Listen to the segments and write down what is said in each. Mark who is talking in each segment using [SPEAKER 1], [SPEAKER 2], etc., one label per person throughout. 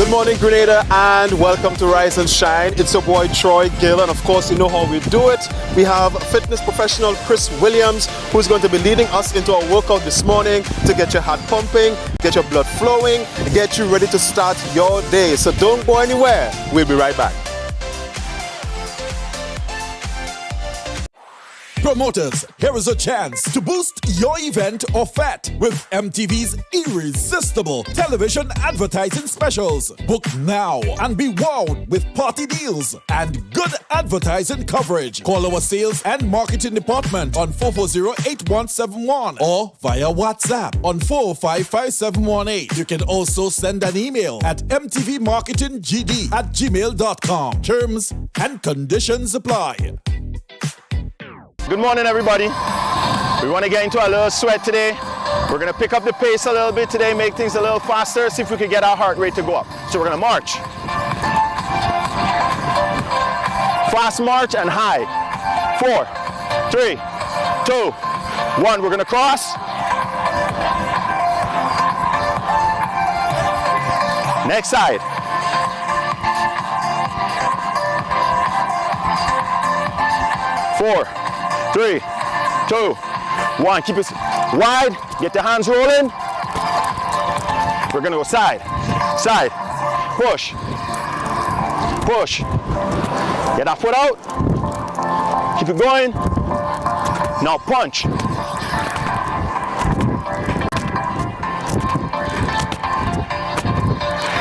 [SPEAKER 1] Good morning, Grenada, and welcome to Rise and Shine. It's your boy Troy Gill, and of course, you know how we do it. We have fitness professional Chris Williams, who's going to be leading us into our workout this morning to get your heart pumping, get your blood flowing, get you ready to start your day. So don't go anywhere. We'll be right back.
[SPEAKER 2] Promoters, here is a chance to boost your event or fete with MTV's irresistible television advertising specials. Book now and be wowed with party deals and good advertising coverage. Call our sales and marketing department on 440-8171 or via WhatsApp on 405-5718. You can also send an email at mtvmarketinggd@gmail.com. Terms and conditions apply.
[SPEAKER 3] Good morning, everybody. We want to get into a little sweat today. We're going to pick up the pace a little bit today, make things a little faster, see if we can get our heart rate to go up. So we're going to march. Fast march and high. 4, 3, 2, 1. We're going to cross. Next side. 4, 3, 2, 1. Keep it wide. Get the hands rolling. We're gonna go side, side. Push, push. Get that foot out. Keep it going. Now punch.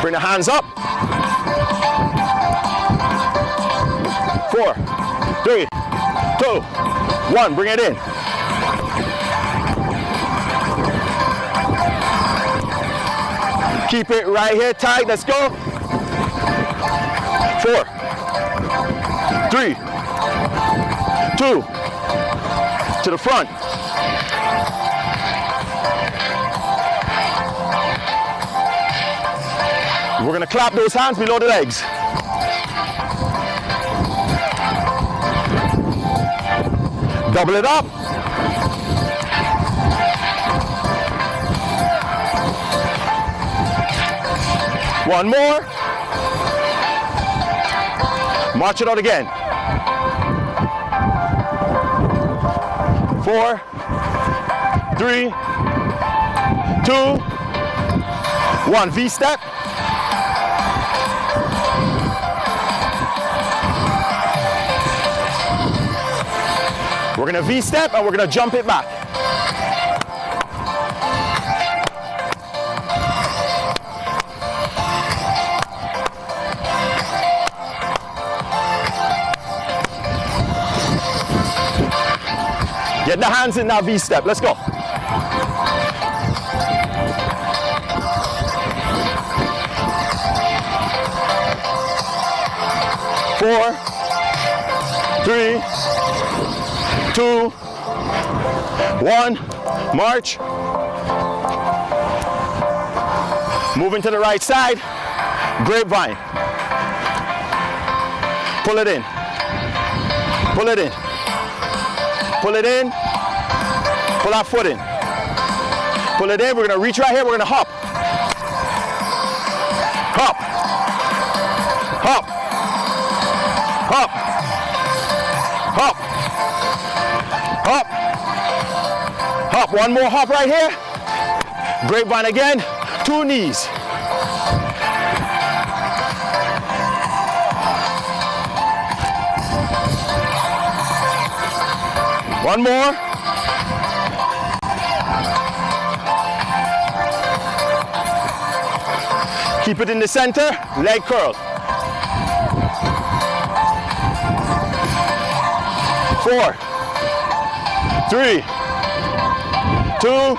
[SPEAKER 3] Bring the hands up. 4, 3, 2, 1, bring it in. Keep it right here tight, let's go. 4, 3, 2, to the front. We're gonna clap those hands below the legs. Double it up. One more. March it out again. 4, 3, 2, 1. V-step. We're gonna V-step and we're gonna jump it back. Get the hands in that V-step, let's go. Four, 3, 2, 1, march. Moving to the right side, grapevine. Pull it in, pull it in, pull it in, pull that foot in. Pull it in, we're gonna reach right here, we're gonna hop. Hop, hop, hop, hop. Hop, hop, one more hop right here. Grapevine again, 2 knees. One more. Keep it in the center, leg curl. 4, 3, 2,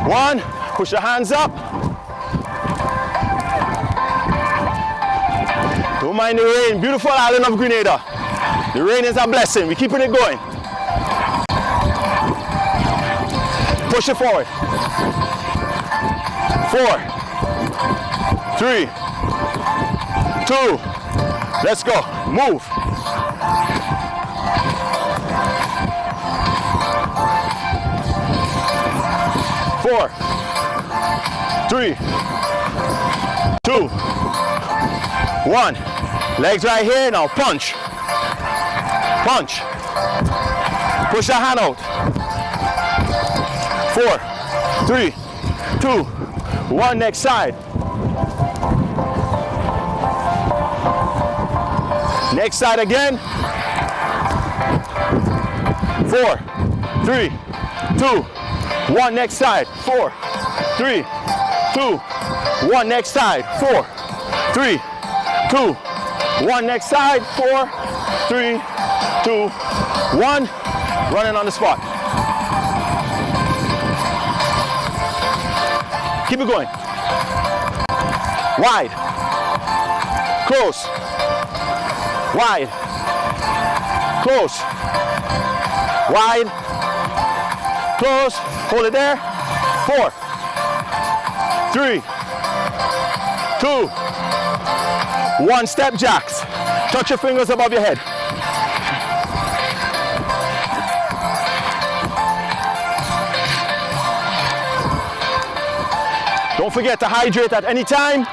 [SPEAKER 3] 1. Push the hands up. Don't mind the rain. Beautiful island of Grenada. The rain is a blessing. We're keeping it going. Push it forward. 4, 3, 2. Let's go. Move. 4, 3, 2, 2, 1. Legs right here, now punch. Punch. Push that hand out. 4, 3, 2, 1, next side. Next side again. 4, 3, 2, 1, next side. 4, 3, 2, 1, next side. 4, 3, 2, 1, next side. 4, 3, 2, 1. Running on the spot. Keep it going. Wide. Close. Wide. Close. Wide. Close. Hold it there. 4, 3, 2, 1. Step jacks. Touch your fingers above your head. Don't forget to hydrate at any time.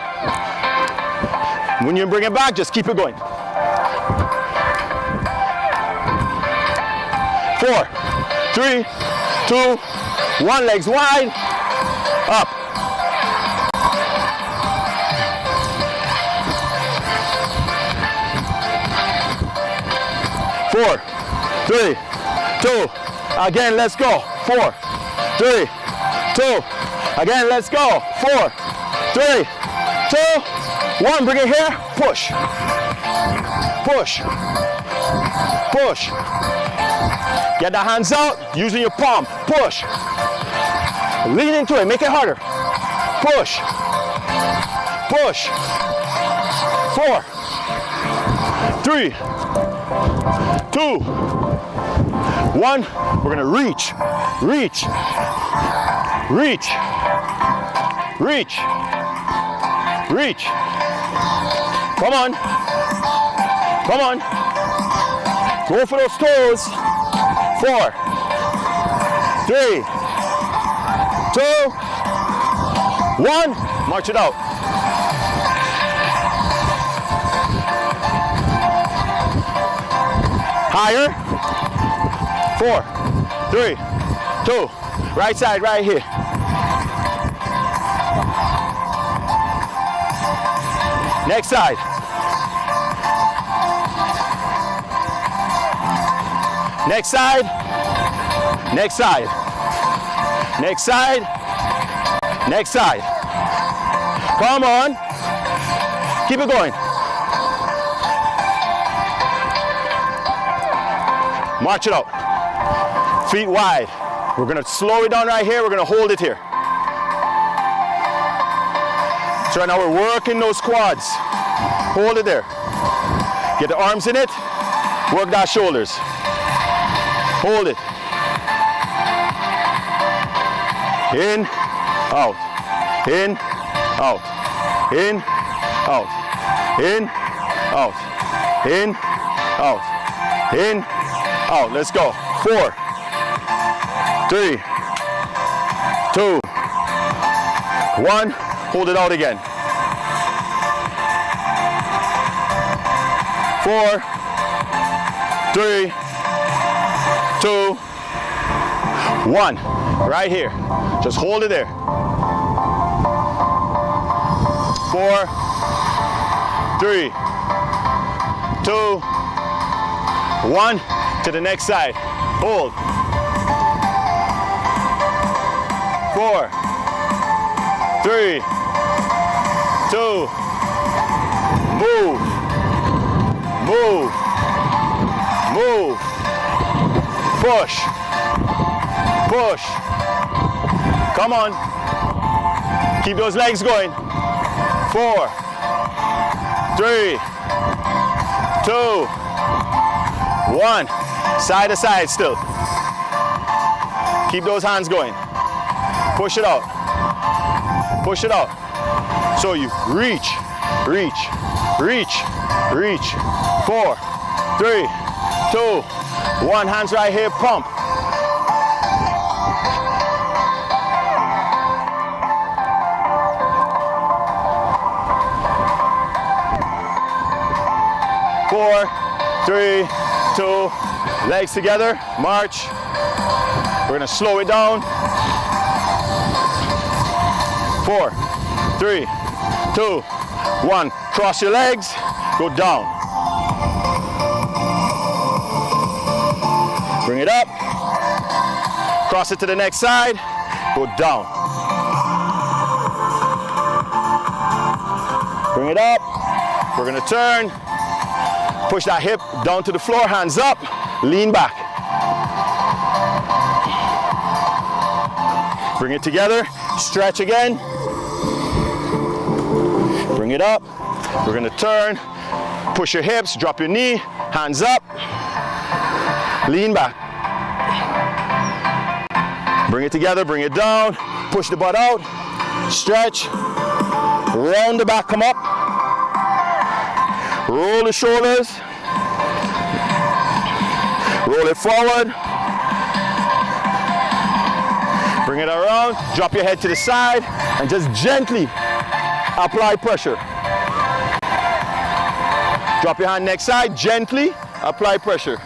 [SPEAKER 3] When you bring it back, just keep it going. 4, 3, 2, 1. Legs wide. Up. Four, 3, 2. Again, let's go. 4, 3, 2. Again, let's go. 4, 3, 2, 1. Bring it here. Push. Push. Push. Get the hands out using your palm. Push. Lean into it. Make it harder. Push. Push. 4, 3, 2, 1. We're gonna reach. Reach. Reach. Reach. Reach. Come on. Come on. Go for those toes. 4, 3, 2, 1. March it out. Higher. 4, 3, 2. Right side, right here. Next side. Next side. Next side. Next side. Next side. Come on. Keep it going. March it out. Feet wide. We're gonna slow it down right here. We're gonna hold it here. So right now we're working those quads. Hold it there. Get the arms in it. Work that shoulders. Hold it. In, out. In, out. In, out. In, out. In, out. In, out. Let's go. 4, 3, 2, 1. Hold it out again. 4, 3, 2, 1. Right here. Just hold it there. 4, 3, 2, 1. To the next side. Hold. 4, 3, 2. Move. Move. Move. Push. Push. Come on. Keep those legs going. 4, 3, 2, 1. Side to side still. Keep those hands going. Push it out. Push it out. So you reach, reach, reach, reach. 4, 3, 2, 1. Hands right here, pump. 4, 3, 2, legs together, march. We're gonna slow it down. 4, 3, 2, 1. Cross your legs, go down. Bring it up. Cross it to the next side, go down. Bring it up. We're gonna turn. Push that hip down to the floor, hands up, lean back. Bring it together, stretch again. Bring it up. We're gonna turn, push your hips, drop your knee, hands up, lean back. Bring it together, bring it down, push the butt out, stretch, round the back, come up, roll the shoulders, roll it forward, bring it around, drop your head to the side, and just gently apply pressure. Drop your hand next side, gently apply pressure.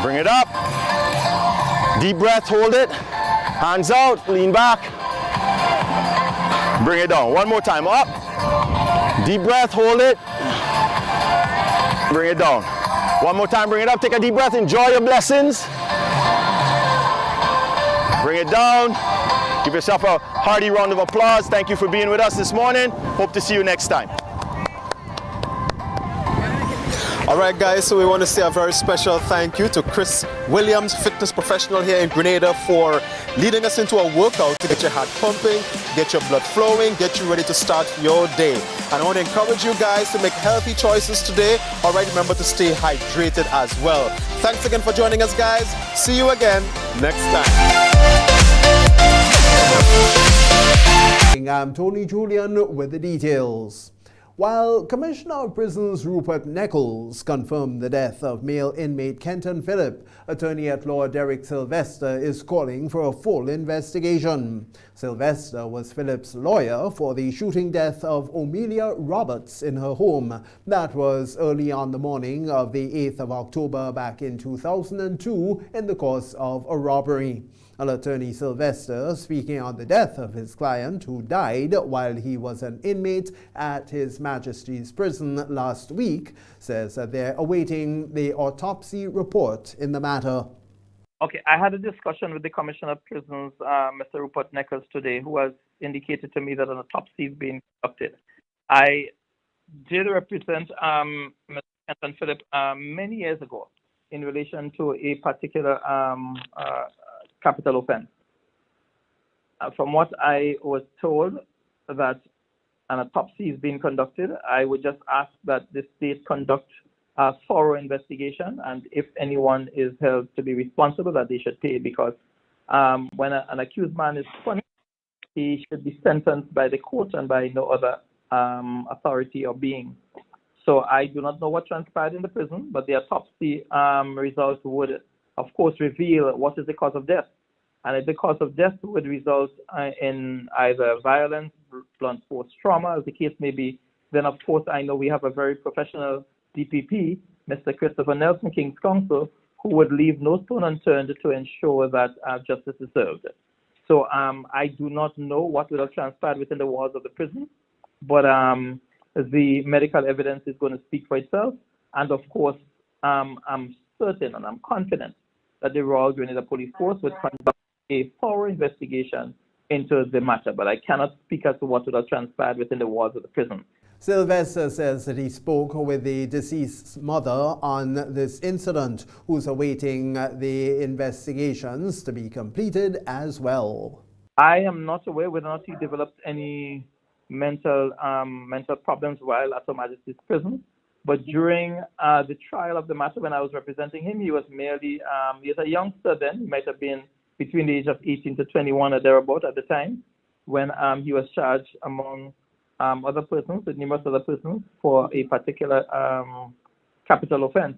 [SPEAKER 3] Bring it up. Deep breath, hold it. Hands out, lean back. Bring it down. One more time, up. Deep breath, hold it. Bring it down. One more time, bring it up. Take a deep breath, enjoy your blessings. Bring it down. Give yourself a hearty round of applause. Thank you for being with us this morning. Hope to see you next time.
[SPEAKER 1] All right, guys, so we want to say a very special thank you to Chris Williams, fitness professional here in Grenada, for leading us into a workout to get your heart pumping, get your blood flowing, get you ready to start your day. And I want to encourage you guys to make healthy choices today. All right, remember to stay hydrated as well. Thanks again for joining us, guys. See you again next time.
[SPEAKER 4] I'm Tony Julian with the details. While Commissioner of Prisons Rupert Nichols confirmed the death of male inmate Kenton Phillip, Attorney at Law Derek Sylvester is calling for a full investigation. Sylvester was Phillip's lawyer for the shooting death of Omelia Roberts in her home. That was early on the morning of the 8th of October back in 2002 in the course of a robbery. Attorney Sylvester, speaking on the death of his client who died while he was an inmate at His Majesty's prison last week, says that they're awaiting the autopsy report in the matter.
[SPEAKER 5] Okay, I had a discussion with the Commissioner of Prisons, Mr. Rupert Nichols, today, who has indicated to me that an autopsy is being conducted. I did represent Mr. Kenton Phillip many years ago in relation to a particular capital offense. From what I was told, that an autopsy is being conducted, I would just ask that the state conduct a thorough investigation, and if anyone is held to be responsible, that they should pay, because when an accused man is punished, he should be sentenced by the court and by no other authority or being. So I do not know what transpired in the prison, but the autopsy results would, of course, reveal what is the cause of death. And if the cause of death would result in either violence, blunt force trauma, as the case may be, then of course I know we have a very professional DPP, Mr. Christopher Nelson, King's Counsel, who would leave no stone unturned to ensure that justice is served. So I do not know what will have transpired within the walls of the prison, but the medical evidence is going to speak for itself. And of course, I'm certain and I'm confident that the Royal Grenada Police Force would conduct a thorough investigation into the matter, but I cannot speak as to what would have transpired within the walls of the prison.
[SPEAKER 4] Sylvester says that he spoke with the deceased's mother on this incident, who's awaiting the investigations to be completed as well.
[SPEAKER 5] I am not aware whether or not he developed any mental problems while at Her Majesty's prison, but during the trial of the matter, when I was representing him, he was merely, he was a youngster then. He might have been between the age of 18 to 21 or thereabout at the time, when he was charged among other persons, with numerous other persons, for a particular capital offense.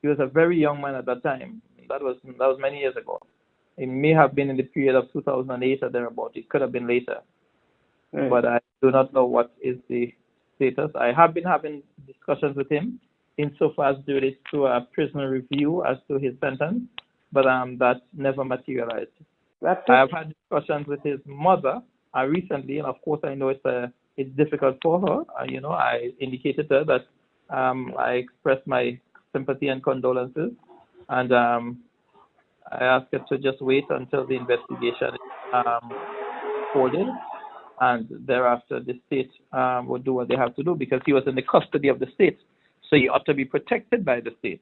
[SPEAKER 5] He was a very young man at that time. That was many years ago. It may have been in the period of 2008 or thereabout. It could have been later. Right. But do not know what is the status. I have been having discussions with him insofar as it relates to a prisoner review as to his sentence, but that never materialized. I have had discussions with his mother recently, and of course I know it's difficult for her. I indicated to her that I expressed my sympathy and condolences, and I asked her to just wait until the investigation is folded, and thereafter the state will do what they have to do, because he was in the custody of the state, so he ought to be protected by the state.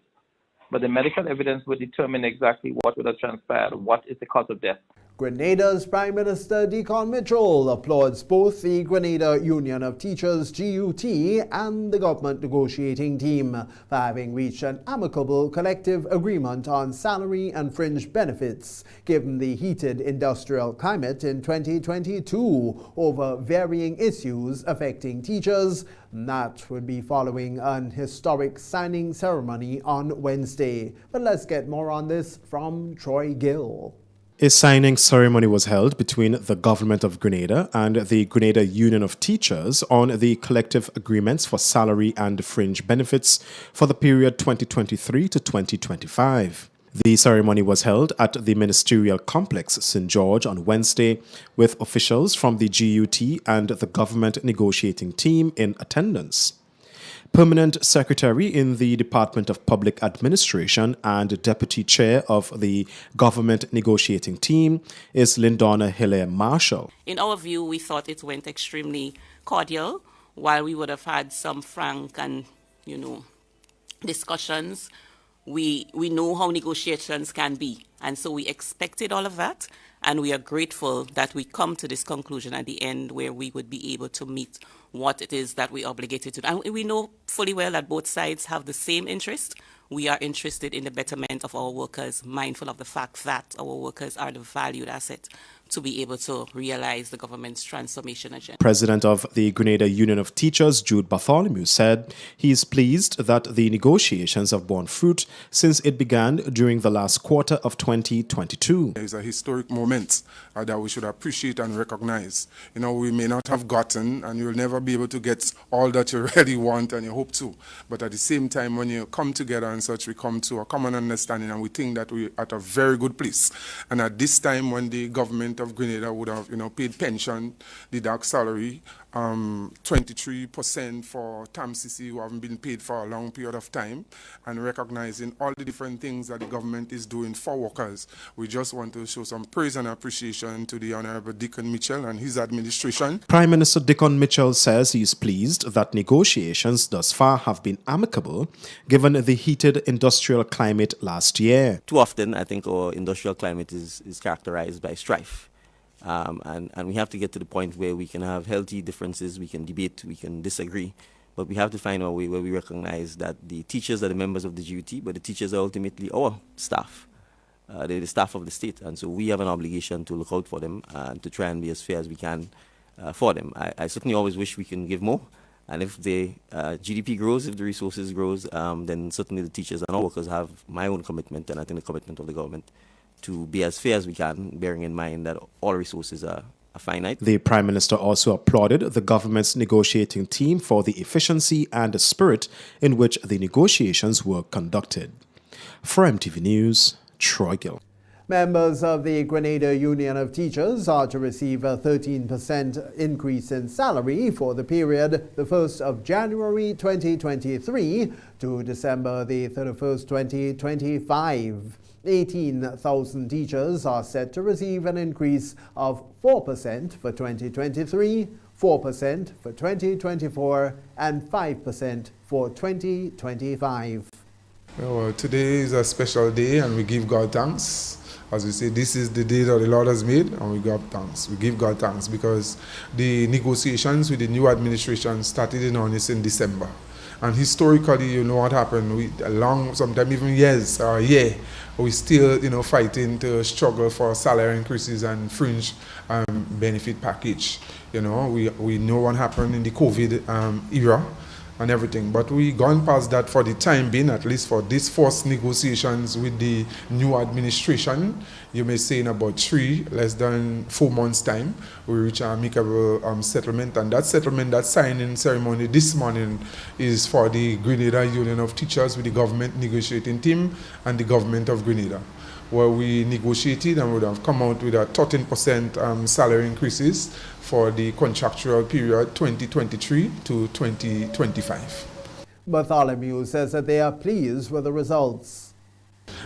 [SPEAKER 5] But the medical evidence will determine exactly what would have transpired, what is the cause of death.
[SPEAKER 4] Grenada's Prime Minister Deacon Mitchell applauds both the Grenada Union of Teachers GUT and the government negotiating team for having reached an amicable collective agreement on salary and fringe benefits, given the heated industrial climate in 2022 over varying issues affecting teachers. That would be following an historic signing ceremony on Wednesday. But let's get more on this from Troy Gill.
[SPEAKER 1] A signing ceremony was held between the Government of Grenada and the Grenada Union of Teachers on the collective agreements for salary and fringe benefits for the period 2023 to 2025. The ceremony was held at the Ministerial Complex, St. George, on Wednesday, with officials from the GUT and the government negotiating team in attendance. Permanent Secretary in the Department of Public Administration and Deputy Chair of the Government Negotiating Team is Lindona Hilaire Marshall.
[SPEAKER 6] In our view, we thought it went extremely cordial. While we would have had some frank and, discussions, we know how negotiations can be. And so we expected all of that. And we are grateful that we come to this conclusion at the end where we would be able to meet what it is that we're obligated to. And we know fully well that both sides have the same interest. We are interested in the betterment of our workers, mindful of the fact that our workers are the valued asset to be able to realize the government's transformation agenda.
[SPEAKER 1] President of the Grenada Union of Teachers, Jude Bartholomew, said he is pleased that the negotiations have borne fruit since it began during the last quarter of 2022.
[SPEAKER 7] It's a historic moment that we should appreciate and recognize. We may not have gotten, and you'll never be able to get all that you really want and you hope to. But at the same time, when you come together and such, we come to a common understanding, and we think that we're at a very good place. And at this time, when the government of Grenada would have, paid pension, deduct salary, 23% for TAMCC who haven't been paid for a long period of time, and recognizing all the different things that the government is doing for workers. We just want to show some praise and appreciation to the Honorable Deacon Mitchell and his administration.
[SPEAKER 1] Prime Minister Deacon Mitchell says he is pleased that negotiations thus far have been amicable, given the heated industrial climate last year.
[SPEAKER 8] Too often, I think our industrial climate is characterized by strife. And we have to get to the point where we can have healthy differences, we can debate, we can disagree, but we have to find a way where we recognize that the teachers are the members of the GUT, but the teachers are ultimately our staff. They're the staff of the state, and so we have an obligation to look out for them and to try and be as fair as we can for them. I certainly always wish we can give more, and if the GDP grows, if the resources grows, then certainly the teachers and our workers have my own commitment, and I think the commitment of the government, to be as fair as we can, bearing in mind that all resources are finite.
[SPEAKER 1] The Prime Minister also applauded the government's negotiating team for the efficiency and the spirit in which the negotiations were conducted. For MTV News, Troy Gill.
[SPEAKER 4] Members of the Grenada Union of Teachers are to receive a 13% increase in salary for the period the 1st of January 2023 to December the 31st, 2025. 18,000 teachers are set to receive an increase of 4% for 2023, 4% for 2024, and 5% for 2025.
[SPEAKER 7] Well, today is a special day, and we give God thanks. As we say, this is the day that the Lord has made, and we give thanks. We give God thanks because the negotiations with the new administration started in earnest in December. And historically, you know what happened, sometimes even years or a year, we still, fighting to struggle for salary increases and fringe benefit package. We know what happened in the COVID era, and everything. But we gone past that for the time being, at least for these first negotiations with the new administration. You may say in about less than 4 months' time, we reach an amicable settlement. And that settlement, that signing ceremony this morning is for the Grenada Union of Teachers with the government negotiating team and the government of Grenada, where we negotiated and would have come out with a 13% salary increases for the contractual period 2023 to 2025.
[SPEAKER 4] Bartholomew says that they are pleased with the results.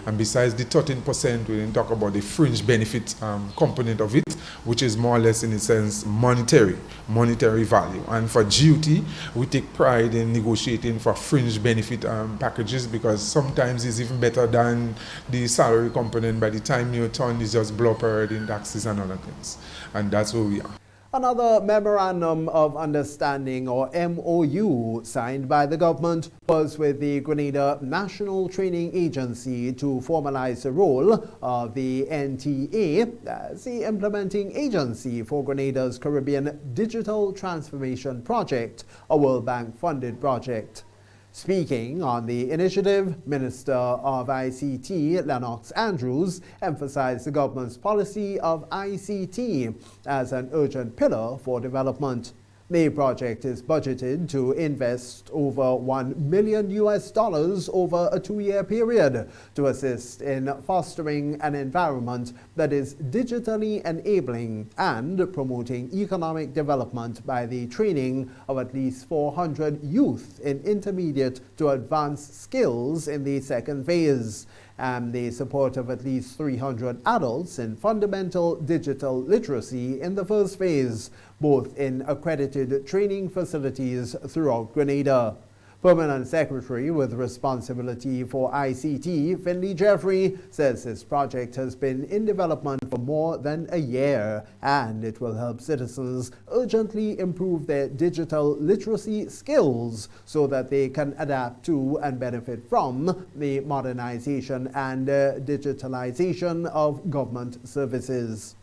[SPEAKER 7] And besides the 13%, we didn't talk about the fringe benefit component of it, which is more or less, in a sense, monetary value. And for GUT, we take pride in negotiating for fringe benefit packages, because sometimes it's even better than the salary component. By the time you turn, it's just bloppered in taxes and other things. And that's where we are.
[SPEAKER 4] Another Memorandum of Understanding, or MOU, signed by the government was with the Grenada National Training Agency to formalize the role of the NTA as the implementing agency for Grenada's Caribbean Digital Transformation Project, a World Bank-funded project. Speaking on the initiative, Minister of ICT Lennox Andrews emphasized the government's policy of ICT as an urgent pillar for development. The project is budgeted to invest over $1 million over a 2-year period to assist in fostering an environment that is digitally enabling and promoting economic development by the training of at least 400 youth in intermediate to advanced skills in the second phase, and the support of at least 300 adults in fundamental digital literacy in the first phase, both in accredited training facilities throughout Grenada. Permanent Secretary with responsibility for ICT, Finley Jeffrey, says this project has been in development for more than a year, and it will help citizens urgently improve their digital literacy skills so that they can adapt to and benefit from the modernization and digitalization of government services.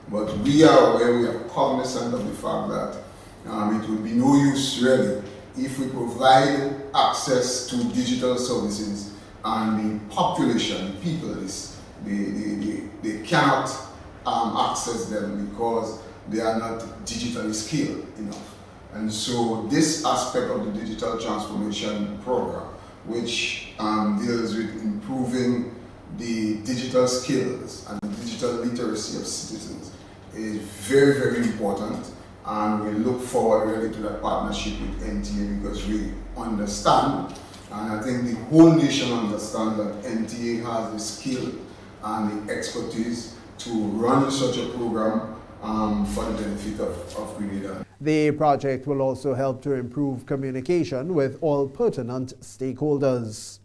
[SPEAKER 9] But we are aware, we are cognizant of the fact that it will be no use really if we provide access to digital services and the population, people, they cannot access them because they are not digitally skilled enough. And so this aspect of the digital transformation program, which deals with improving the digital skills and the digital literacy of citizens, is very, very important. And we look forward really to that partnership with NTA because we understand, and I think the whole nation understands that NTA has the skill and the expertise to run such a program for the benefit of Grenada.
[SPEAKER 4] The project will also help to improve communication with all pertinent stakeholders.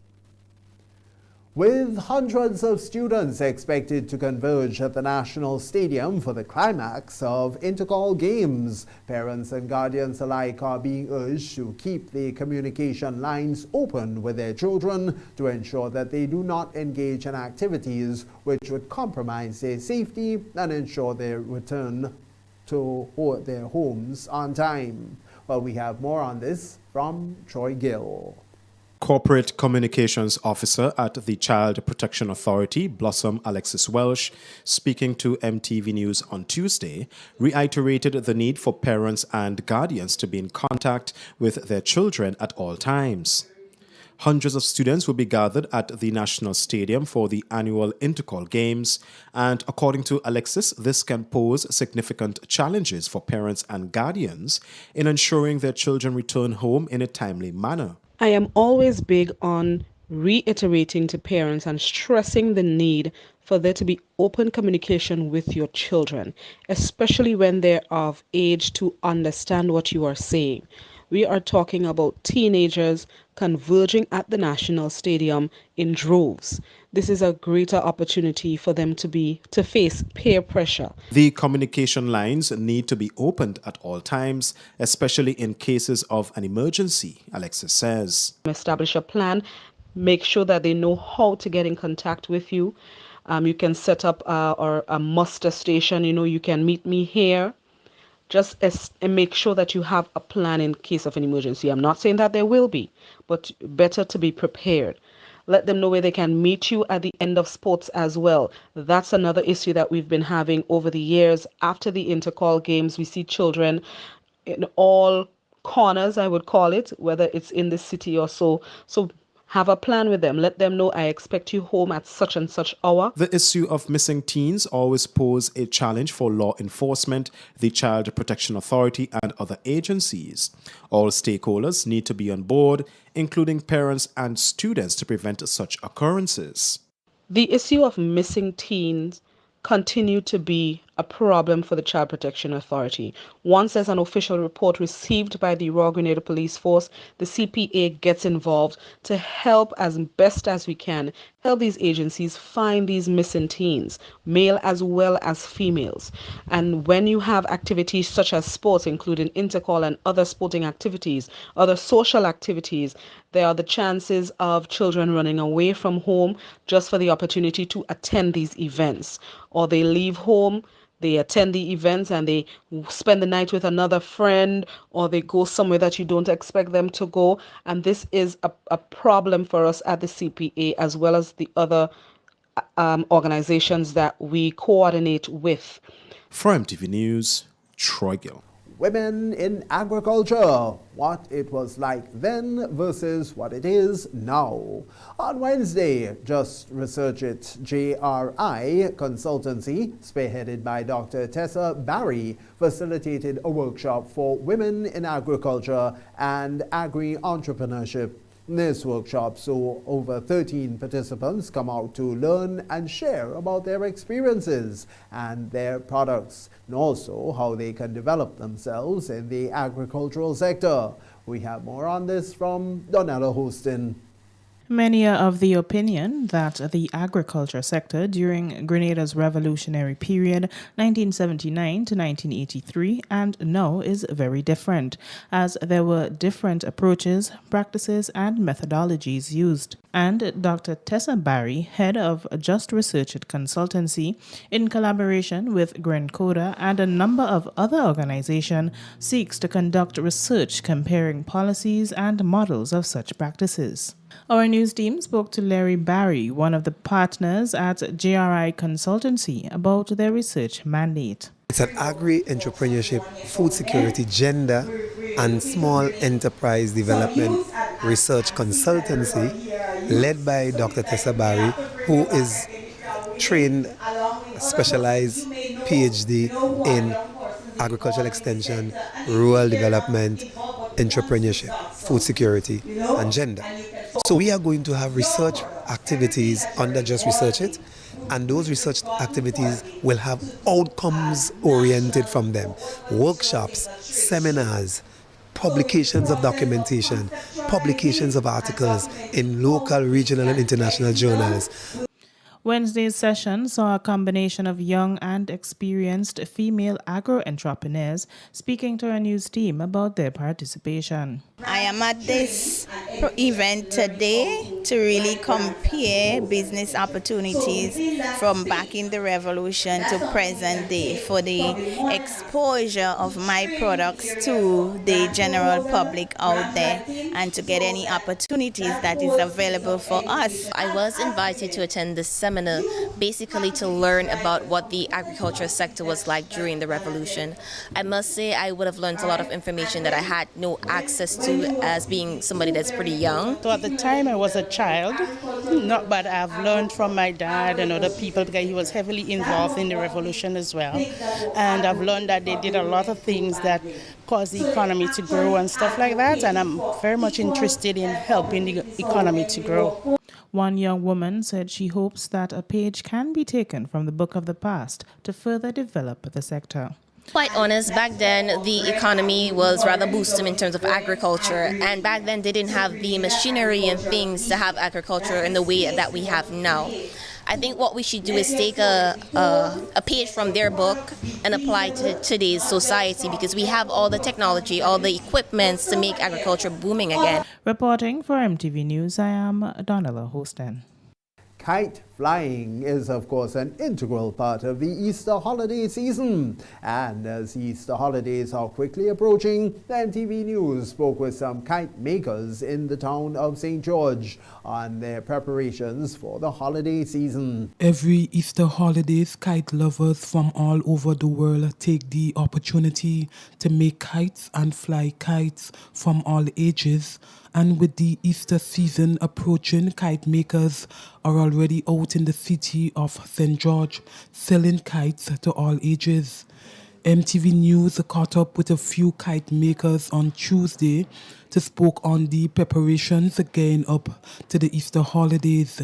[SPEAKER 4] With hundreds of students expected to converge at the National Stadium for the climax of Intercall Games, parents and guardians alike are being urged to keep the communication lines open with their children to ensure that they do not engage in activities which would compromise their safety and ensure their return to their homes on time. Well, we have more on this from Troy Gill.
[SPEAKER 1] Corporate Communications Officer at the Child Protection Authority, Blossom Alexis Welsh, speaking to MTV News on Tuesday, reiterated the need for parents and guardians to be in contact with their children at all times. Hundreds of students will be gathered at the National Stadium for the annual Intercall Games, and according to Alexis, this can pose significant challenges for parents and guardians in ensuring their children return home in a timely manner.
[SPEAKER 10] I am always big on reiterating to parents and stressing the need for there to be open communication with your children, especially when they're of age to understand what you are saying. We are talking about teenagers converging at the National Stadium in droves. This is a greater opportunity for them to face peer pressure.
[SPEAKER 1] The communication lines need to be opened at all times, especially in cases of an emergency, Alexis says.
[SPEAKER 10] Establish a plan, make sure that they know how to get in contact with you. You can set up a muster station, you can meet me here. just make sure that you have a plan in case of an emergency. I'm not saying that there will be, but better to be prepared. Let them know where they can meet you at the end of sports as well. That's another issue that we've been having over the years. After the intercall games, we see children in all corners, I would call it, whether it's in the city or so. So have a plan with them. Let them know, I expect you home at such and such hour.
[SPEAKER 1] The issue of missing teens always pose a challenge for law enforcement, the Child Protection Authority, and other agencies. All stakeholders need to be on board, including parents and students, to prevent such occurrences.
[SPEAKER 10] The issue of missing teens continue to be a problem for the Child Protection Authority. Once there's an official report received by the Royal Grenada Police Force, the CPA gets involved to help as best as we can, help these agencies find these missing teens, male as well as females. And when you have activities such as sports, including intercall and other sporting activities, other social activities, there are the chances of children running away from home just for the opportunity to attend these events. Or they leave home, they attend the events and they spend the night with another friend, or they go somewhere that you don't expect them to go. And this is a problem for us at the CPA as well as the other organizations that we coordinate with.
[SPEAKER 1] For MTV News, Troy Gill.
[SPEAKER 4] Women in agriculture, what it was like then versus what it is now. On Wednesday, Just Research It JRI Consultancy, spearheaded by Dr. Tessa Barry, facilitated a workshop for women in agriculture and agri-entrepreneurship. This workshop saw over 13 participants come out to learn and share about their experiences and their products, and also how they can develop themselves in the agricultural sector. We have more on this from Donella Houston.
[SPEAKER 11] Many are of the opinion that the agriculture sector during Grenada's revolutionary period, 1979 to 1983, and now is very different, as there were different approaches, practices, and methodologies used. And Dr. Tessa Barry, head of Just Research It Consultancy, in collaboration with GrenCoda and a number of other organizations, seeks to conduct research comparing policies and models of such practices. Our news team spoke to Larry Barry, one of the partners at JRI Consultancy, about their research mandate.
[SPEAKER 12] It's an agri-entrepreneurship, food security, gender, and small enterprise development research consultancy led by Dr. Tessa Barry, who is trained, specialized PhD in agricultural extension, rural development, entrepreneurship, food security, and gender. So we are going to have research activities under Just Research It, and those research activities will have outcomes oriented from them. Workshops, seminars, publications of documentation, publications of articles in local, regional, and international journals.
[SPEAKER 11] Wednesday's session saw a combination of young and experienced female agro-entrepreneurs speaking to our news team about their participation.
[SPEAKER 13] I am at this event today to really compare business opportunities from back in the revolution to present day for the exposure of my products to the general public out there and to get any opportunities that is available for us.
[SPEAKER 14] I was invited to attend this seminar basically to learn about what the agriculture sector was like during the revolution. I must say I would have learned a lot of information that I had no access to as being somebody that's pretty young.
[SPEAKER 15] So at the time I was a child, but I've learned from my dad and other people because he was heavily involved in the revolution as well. And I've learned that they did a lot of things that caused the economy to grow and stuff like that. And I'm very much interested in helping the economy to grow.
[SPEAKER 11] One young woman said she hopes that a page can be taken from the book of the past to further develop the sector.
[SPEAKER 14] Quite honest, back then the economy was rather boosted in terms of agriculture, and back then they didn't have the machinery and things to have agriculture in the way that we have now. I think what we should do is take a page from their book and apply to today's society, because we have all the technology, all the equipments to make agriculture booming again.
[SPEAKER 11] Reporting for MTV News, I am Donella Houston.
[SPEAKER 4] Kite Flying is, of course, an integral part of the Easter holiday season. And as Easter holidays are quickly approaching, the MTV News spoke with some kite makers in the town of St. George on their preparations for the holiday season.
[SPEAKER 16] Every Easter holidays, kite lovers from all over the world take the opportunity to make kites and fly kites from all ages. And with the Easter season approaching, kite makers are already out in the city of St. George selling kites to all ages. MTV News caught up with a few kite makers on Tuesday to spoke on the preparations getting up to the Easter holidays.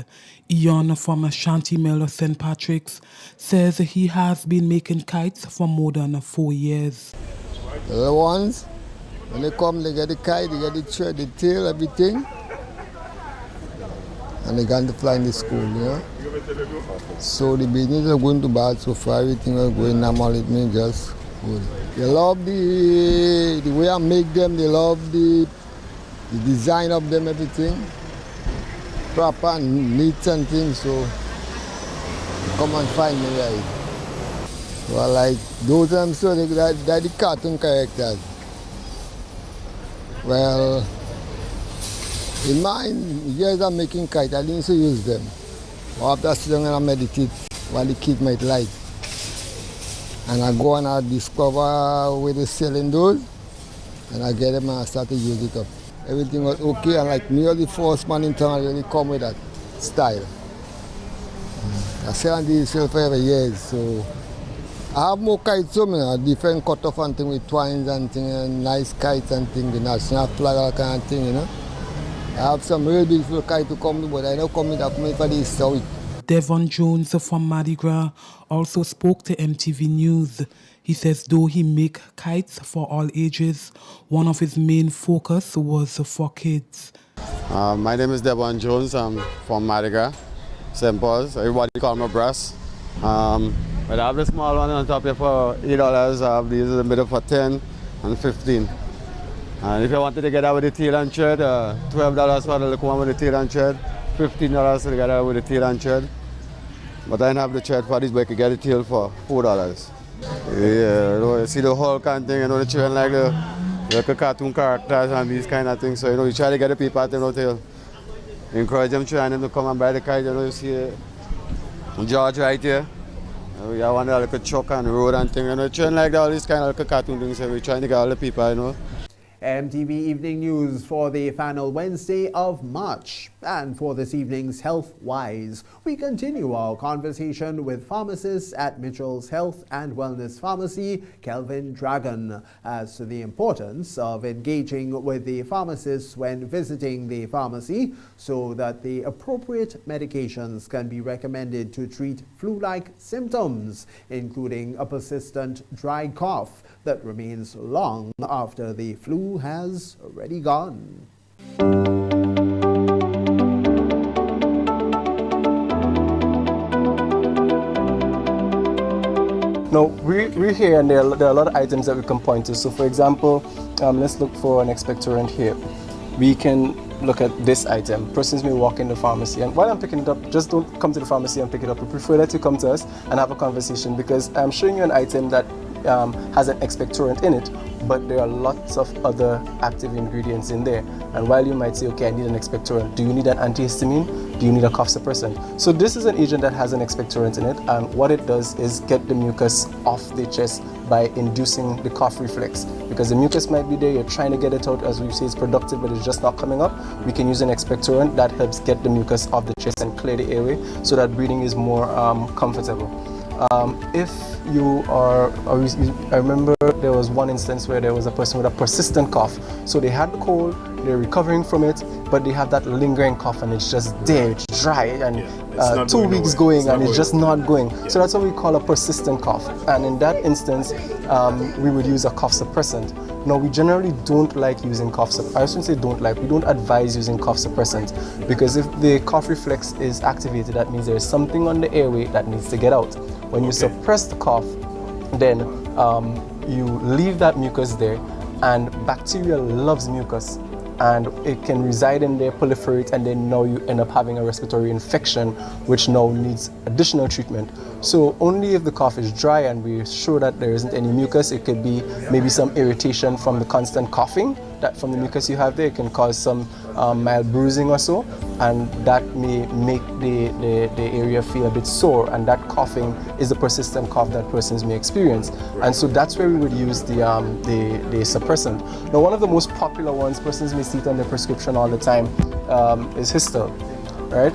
[SPEAKER 16] Ian from Shantimel St. Patrick's says he has been making kites for more than 4 years.
[SPEAKER 17] The little ones, when they come, they get the kite, they get the thread, the tail, everything. And they got to fly in the school, you know. So the business is going to bad so far, everything is going normal, it means just good. They love the way I make them, they love the design of them, everything. Proper and neat and things, so come and find me right. Well, like those I'm sure they're the cartoon characters. Well, in mine, years I'm making kites, I didn't use them. After I sit down and I meditate what the kids might like. And I go and I discover where they're selling those, and I get them and I start to use it up. Everything was okay, and like me, the first man in town, I really come with that style. I sell these for every years, so I have more kites, so different cut off and thing with twines and thing, and nice kites and thing, the national flag, all kind of thing, you know. I have some real beautiful kites to come, but I don't come with that for the Easter week.
[SPEAKER 16] Devon Jones from Mardi Gras also spoke to MTV News. He says though he make kites for all ages, one of his main focus was for kids.
[SPEAKER 18] My name is Devon Jones. I'm from Mardi Gras, St. Paul's. Everybody call me Brass. But I have the small one on top here for $8. I have these in the middle for $10 and $15. And if you wanted to get that with the tail and thread, $12 for the little one with the tail and thread, $15 to get that with the tail and thread. But I don't have the thread for this, but you can get the tail for $4. Yeah, you know, you see the whole kind of thing, you know, the children like the cartoon characters and these kind of things. So, you know, you try to get the people at the tail. Encourage them, trying them to come and buy the kite. You know, you see George right here. We have one little truck and road and thing. You know, children like all these kind of cartoon things. So we're trying to get all the people, you know.
[SPEAKER 4] MTV Evening News for the final Wednesday of March. And for this evening's Health Wise, we continue our conversation with pharmacist at Mitchell's Health and Wellness Pharmacy, Kelvin Dragon, as to the importance of engaging with the pharmacist when visiting the pharmacy so that the appropriate medications can be recommended to treat flu-like symptoms, including a persistent dry cough that remains long after the flu has already gone.
[SPEAKER 19] No, we're here and there are a lot of items that we can point to. So for example, let's look for an expectorant here. We can look at this item. Persons may walk in the pharmacy, and while I'm picking it up, just don't come to the pharmacy and pick it up. We prefer that you come to us and have a conversation, because I'm showing you an item that has an expectorant in it, but there are lots of other active ingredients in there. And while you might say, okay, I need an expectorant, do you need an antihistamine? Do you need a cough suppressant? So this is an agent that has an expectorant in it, and what it does is get the mucus off the chest by inducing the cough reflex. Because the mucus might be there, you're trying to get it out, as we say, it's productive, but it's just not coming up. We can use an expectorant that helps get the mucus off the chest and clear the airway so that breathing is more comfortable. If you are, I remember there was one instance where there was a person with a persistent cough. So they had the cold, they're recovering from it, but they have that lingering cough and it's just there, it's dry, and 2 weeks going and it's just not going. So that's what we call a persistent cough. And in that instance, we would use a cough suppressant. Now, we generally don't like using cough suppressant. I shouldn't say don't like, we don't advise using cough suppressant, because if the cough reflex is activated, that means there is something on the airway that needs to get out. When you suppress the cough, then you leave that mucus there, and bacteria loves mucus. and it can reside in there, proliferate, and then now you end up having a respiratory infection, which now needs additional treatment. So only if the cough is dry and we're sure that there isn't any mucus, it could be maybe some irritation from the constant coughing, that from the mucus you have there, it can cause some mild bruising or so, and that may make the area feel a bit sore, and that coughing is the persistent cough that persons may experience. And so that's where we would use the suppressant. Now, one of the most popular ones persons may see it on their prescription all the time is Histal, right?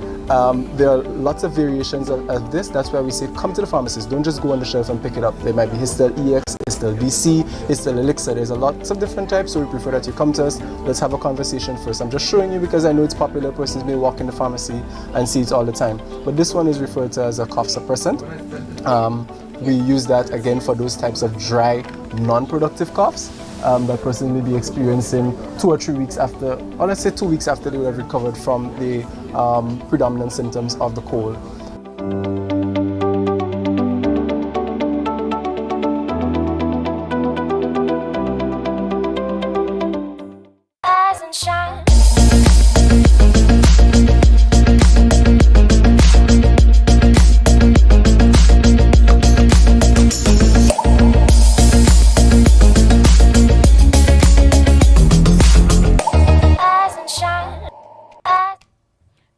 [SPEAKER 19] There are lots of variations of this. That's why we say come to the pharmacist. Don't just go on the shelf and pick it up. There might be Histal EX, Histal BC, Histal Elixir. There's a lots of different types, so we prefer that you come to us. Let's have a conversation first. I'm just showing you because I know it's popular. Persons may walk in the pharmacy and see it all the time. But this one is referred to as a cough suppressant. We use that again for those types of dry, non-productive coughs that person may be experiencing 2 or 3 weeks after, or let's say 2 weeks after they would have recovered from the predominant symptoms of the cold.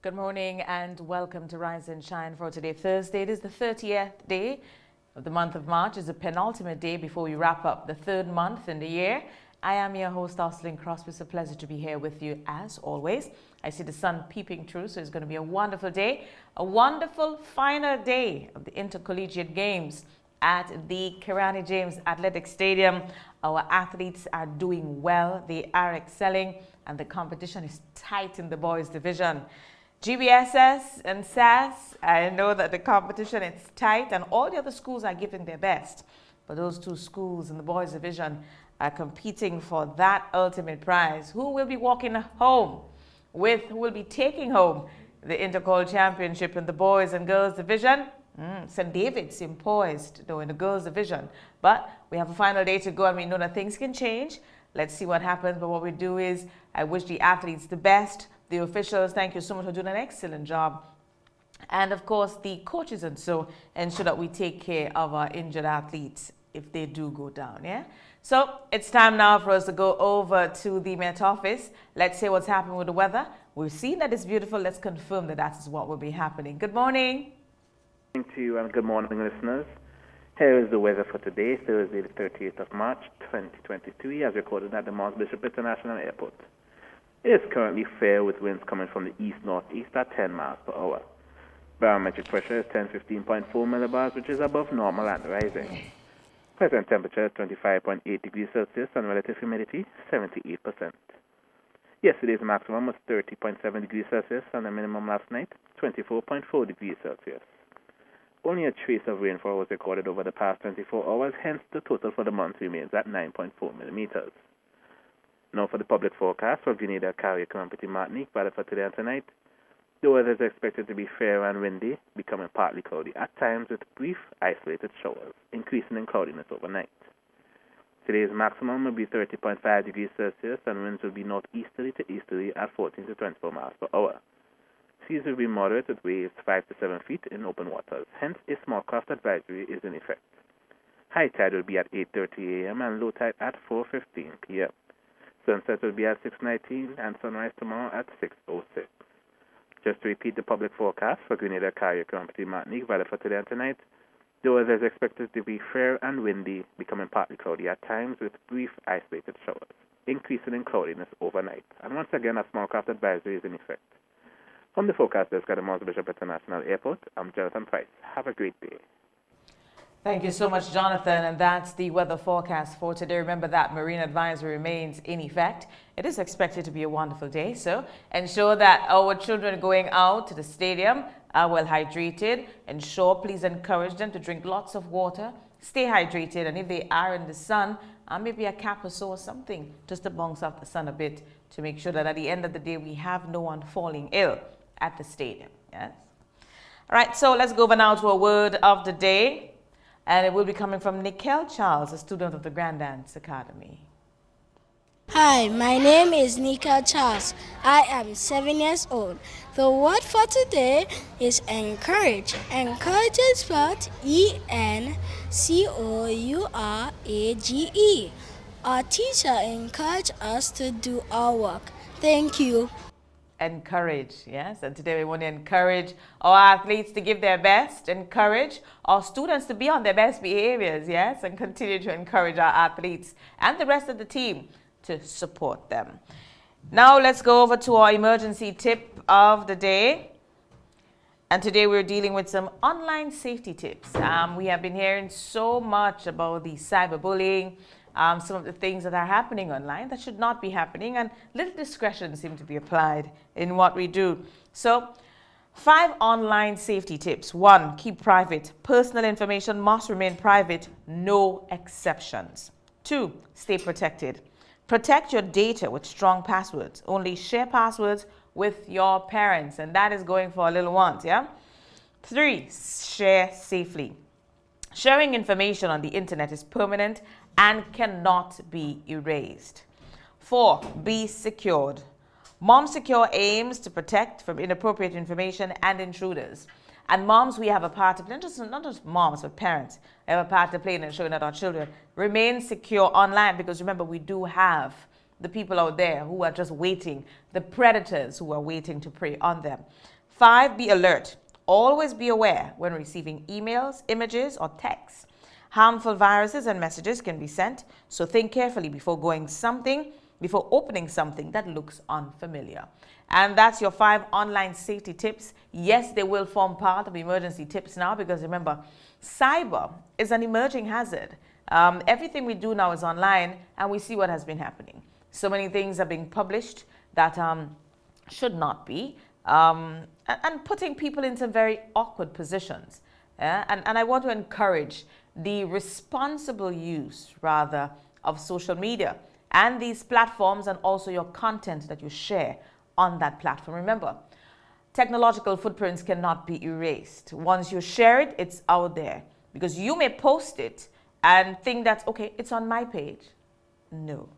[SPEAKER 20] Good morning and welcome to Rise and Shine for today, Thursday. It is the 30th day of the month of March. It's the penultimate day before we wrap up the third month in the year. I am your host, Arcelyn Crosby. It's a pleasure to be here with you as always. I see the sun peeping through, so it's going to be a wonderful day, a wonderful final day of the Intercollegiate Games at the Kirani James Athletic Stadium. Our athletes are doing well, they are excelling, and the competition is tight in the boys division. GBSS and SAS, I know that the competition is tight and all the other schools are giving their best. But those two schools in the boys division are competing for that ultimate prize. Who will be walking home with, who will be taking home the Intercol Championship in the boys and girls division? St. David's seem poised though in the girls division. But we have a final day to go and we know that things can change. Let's see what happens. But what we do is I wish the athletes the best. The officials, thank you so much for doing an excellent job. And of course, the coaches and so ensure that we take care of our injured athletes if they do go down, yeah? So it's time now for us to go over to the Met Office. Let's see what's happening with the weather. We've seen that it's beautiful. Let's confirm that that is what will be happening. Good morning.
[SPEAKER 21] Thank you and good morning, listeners. Here is the weather for today, Thursday, the 30th of March, 2023, as recorded at the Mars Bishop International Airport. It is currently fair with winds coming from the east-northeast at 10 miles per hour. Barometric pressure is 1015.4 millibars, which is above normal and rising. Present temperature is 25.8 degrees Celsius and relative humidity 78%. Yesterday's maximum was 30.7 degrees Celsius and the minimum last night 24.4 degrees Celsius. Only a trace of rainfall was recorded over the past 24 hours, hence the total for the month remains at 9.4 millimeters. Now for the public forecast for Grenada, Carrier, Crumpetty, Martinique, valid for today and tonight. The weather is expected to be fair and windy, becoming partly cloudy at times with brief, isolated showers, increasing in cloudiness overnight. Today's maximum will be 30.5 degrees Celsius and winds will be northeasterly to easterly at 14 to 24 miles per hour. Seas will be moderate with waves 5 to 7 feet in open waters, hence a small craft advisory is in effect. High tide will be at 8:30 a.m. and low tide at 4:15 p.m. Sunset will be at 6:19 and sunrise tomorrow at 6:06. Just to repeat the public forecast for Grenada, Carrier, Crumpetty, Martinique, valid for today and tonight. The weather is expected to be fair and windy, becoming partly cloudy at times with brief isolated showers, increasing in cloudiness overnight. And once again, a small craft advisory is in effect. From the forecast desk at the Mars Bishop International Airport, I'm Jonathan Price. Have a great day.
[SPEAKER 20] Thank you so much, Jonathan. And that's the weather forecast for today. Remember that marine advisory remains in effect. It is expected to be a wonderful day. So ensure that our children going out to the stadium are well hydrated. Ensure, please encourage them to drink lots of water. Stay hydrated. And if they are in the sun, maybe a cap or so or something just to bounce off the sun a bit to make sure that at the end of the day, we have no one falling ill at the stadium. Yes. All right. So let's go over now to a word of the day. And it will be coming from Nikel Charles, a student of the Grand Dance Academy.
[SPEAKER 2] Hi, my name is Nika Charles. I am 7 years old. The word for today is encourage. Encourage is spelled E-N-C-O-U-R-A-G-E. Our teacher encouraged us to do our work. Thank you.
[SPEAKER 20] Encourage, yes. And today we want to encourage our athletes to give their best, encourage our students to be on their best behaviors, yes, and continue to encourage our athletes and the rest of the team to support them. Now let's go over to our emergency tip of the day. And today we're dealing with some online safety tips. We have been hearing so much about the cyberbullying, some of the things that are happening online that should not be happening, and little discretion seems to be applied in what we do. So 5 online safety tips. 1, keep private. Personal information must remain private, no exceptions. 2, stay protected. Protect your data with strong passwords. Only share passwords with your parents, and that is going for our little ones, yeah? 3, share safely. Sharing information on the internet is permanent and cannot be erased. 4, be secured. Mom Secure aims to protect from inappropriate information and intruders. And moms, we have a part to play, not just moms, but parents have a part to play in ensuring that our children remain secure online, because remember, we do have the people out there who are just waiting, the predators who are waiting to prey on them. 5, be alert. Always be aware when receiving emails, images, or texts. Harmful viruses and messages can be sent, so think carefully before opening something that looks unfamiliar. And that's your 5 online safety tips. Yes, they will form part of emergency tips now, because remember, cyber is an emerging hazard. Everything we do now is online, and we see what has been happening. So many things are being published that should not be, and putting people into very awkward positions. And I want to encourage the responsible use, rather, of social media and these platforms, and also your content that you share on that platform. Remember, technological footprints cannot be erased. Once you share it, it's out there, because you may post it and think that, okay, it's on my page. No,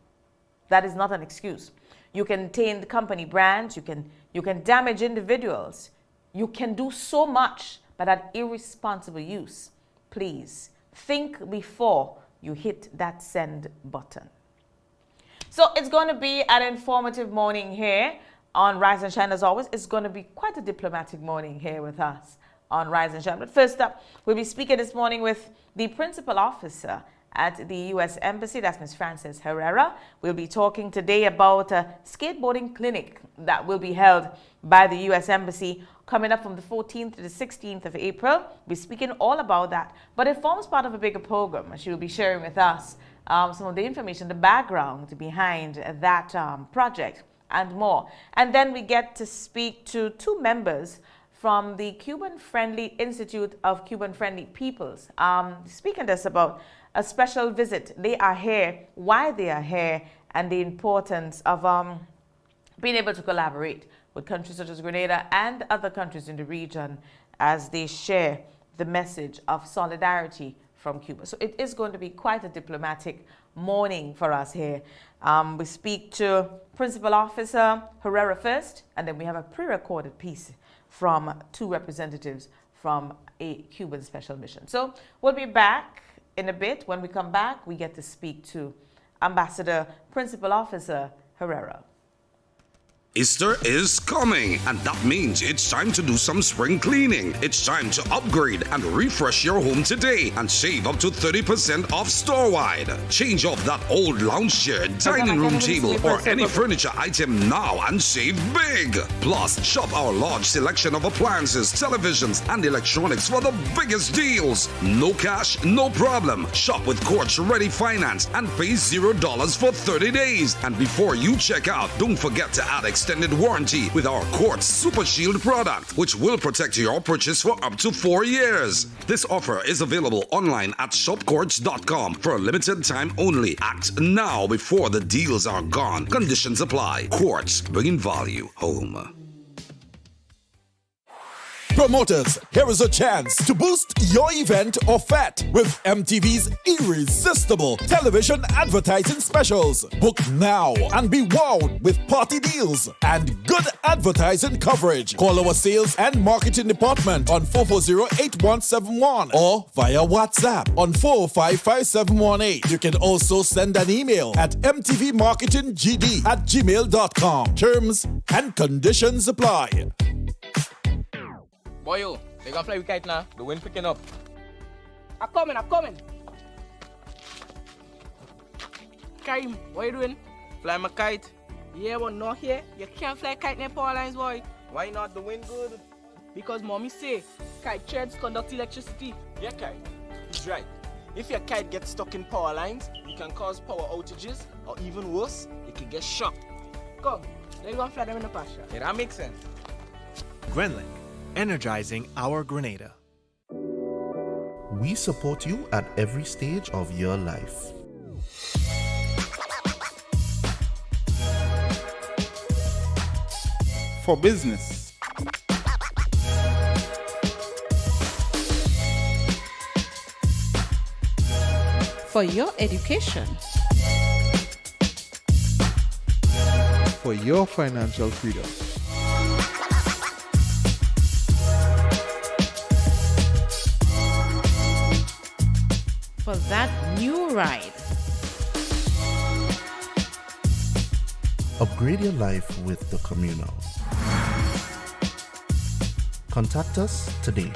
[SPEAKER 20] that is not an excuse. You can taint company brands, you can damage individuals, you can do so much by that irresponsible use. Please think before you hit that send button. So it's going to be an informative morning here on Rise and Shine. As always, it's going to be quite a diplomatic morning here with us on Rise and Shine. But first up, we'll be speaking this morning with the principal officer at the U.S. Embassy. That's Ms. Frances Herrera. We'll be talking today about a skateboarding clinic that will be held by the U.S. Embassy coming up from the 14th to the 16th of April. We'll be speaking all about that. But it forms part of a bigger program, and she will be sharing with us some of the information, the background behind that project and more. And then we get to speak to 2 members from the Cuban Friendly Institute of Cuban Friendly Peoples, speaking to us about a special visit. They are here, why they are here, and the importance of being able to collaborate with countries such as Grenada and other countries in the region as they share the message of solidarity from Cuba. So it is going to be quite a diplomatic morning for us here. We speak to Principal Officer Herrera first, and then we have a pre-recorded piece from 2 representatives from a Cuban special mission. So we'll be back in a bit. When we come back, we get to speak to Ambassador Principal Officer Herrera.
[SPEAKER 22] Easter is coming, and that means it's time to do some spring cleaning. It's time to upgrade and refresh your home today and save up to 30% off store-wide. Change off that old lounge chair, dining room table, or any furniture item now and save big. Plus, shop our large selection of appliances, televisions, and electronics for the biggest deals. No cash, no problem. Shop with Quartz Ready Finance and pay $0 for 30 days. And before you check out, don't forget to add extended warranty with our Quartz Super Shield product, which will protect your purchase for up to 4 years. This offer is available online at shopquartz.com for a limited time only. Act now before the deals are gone. Conditions apply. Quartz, bringing value home.
[SPEAKER 3] Promoters, here is a chance to boost your event or fete with MTV's irresistible television advertising specials. Book now and be wowed with party deals and good advertising coverage. Call our sales and marketing department on 440-8171 or via WhatsApp on 405-5718. You can also send an email at mtvmarketinggd@gmail.com. Terms and conditions apply.
[SPEAKER 5] Boy, yo, they gonna fly with kite now. The wind picking up.
[SPEAKER 23] I'm coming. Karim, what you doing?
[SPEAKER 5] Fly my kite.
[SPEAKER 23] Yeah, but not here. You can't fly kite near power lines, boy.
[SPEAKER 5] Why not? The wind good.
[SPEAKER 23] Because mommy say kite threads conduct electricity.
[SPEAKER 5] Yeah, kite. He's right. If your kite gets stuck in power lines, you can cause power outages, or even worse, it can get shocked.
[SPEAKER 23] Come, let's go and fly them in the pasture.
[SPEAKER 5] Yeah, that makes sense.
[SPEAKER 24] Grenlink, energizing our Grenada. We support you at every stage of your life.
[SPEAKER 25] For business,
[SPEAKER 26] for your education,
[SPEAKER 25] for your financial freedom,
[SPEAKER 26] for that new ride.
[SPEAKER 24] Upgrade your life with the Communal. Contact us today.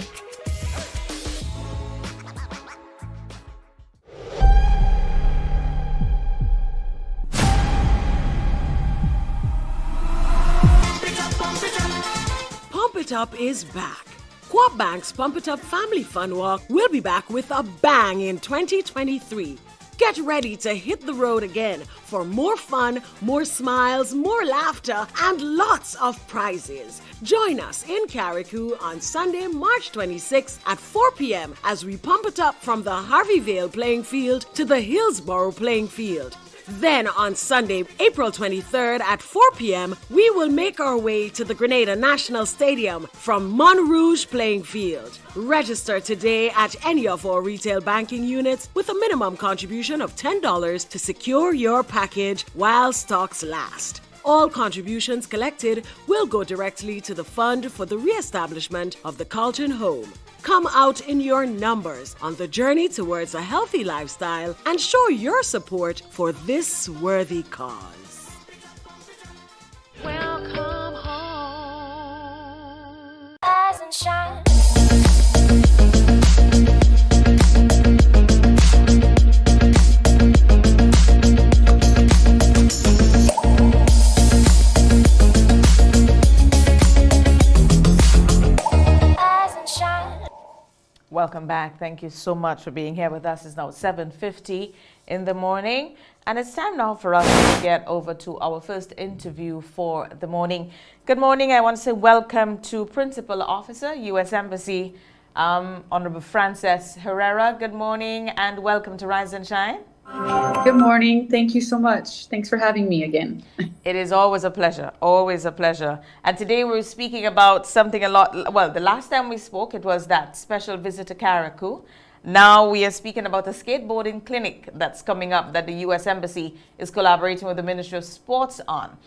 [SPEAKER 27] Pump It Up is back. Co-op Bank's Pump It Up Family Fun Walk will be back with a bang in 2023. Get ready to hit the road again for more fun, more smiles, more laughter, and lots of prizes. Join us in Carriacou on Sunday, March 26th at 4 p.m. as we pump it up from the Harveyvale playing field to the Hillsborough playing field. Then on Sunday, April 23rd at 4 p.m., we will make our way to the Grenada National Stadium from Montrouge playing field. Register today at any of our retail banking units with a minimum contribution of $10 to secure your package while stocks last. All contributions collected will go directly to the fund for the re-establishment of the Carlton Home. Come out in your numbers on the journey towards a healthy lifestyle and show your support for this worthy cause.
[SPEAKER 28] Welcome home. Rise and shine.
[SPEAKER 20] Welcome back. Thank you so much for being here with us. It's now 7:50 in the morning, and it's time now for us to get over to our first interview for the morning. Good morning. I want to say welcome to Principal Officer, U.S. Embassy, Honorable Frances Herrera. Good morning, and welcome to Rise and Shine.
[SPEAKER 29] Good morning. Thank you so much. Thanks for having me again.
[SPEAKER 20] It is always a pleasure. Always a pleasure. And today we're speaking about something a lot. Well, the last time we spoke, it was that special visit to Carriacou. Now we are speaking about a skateboarding clinic that's coming up that the U.S. Embassy is collaborating with the Ministry of Sports on.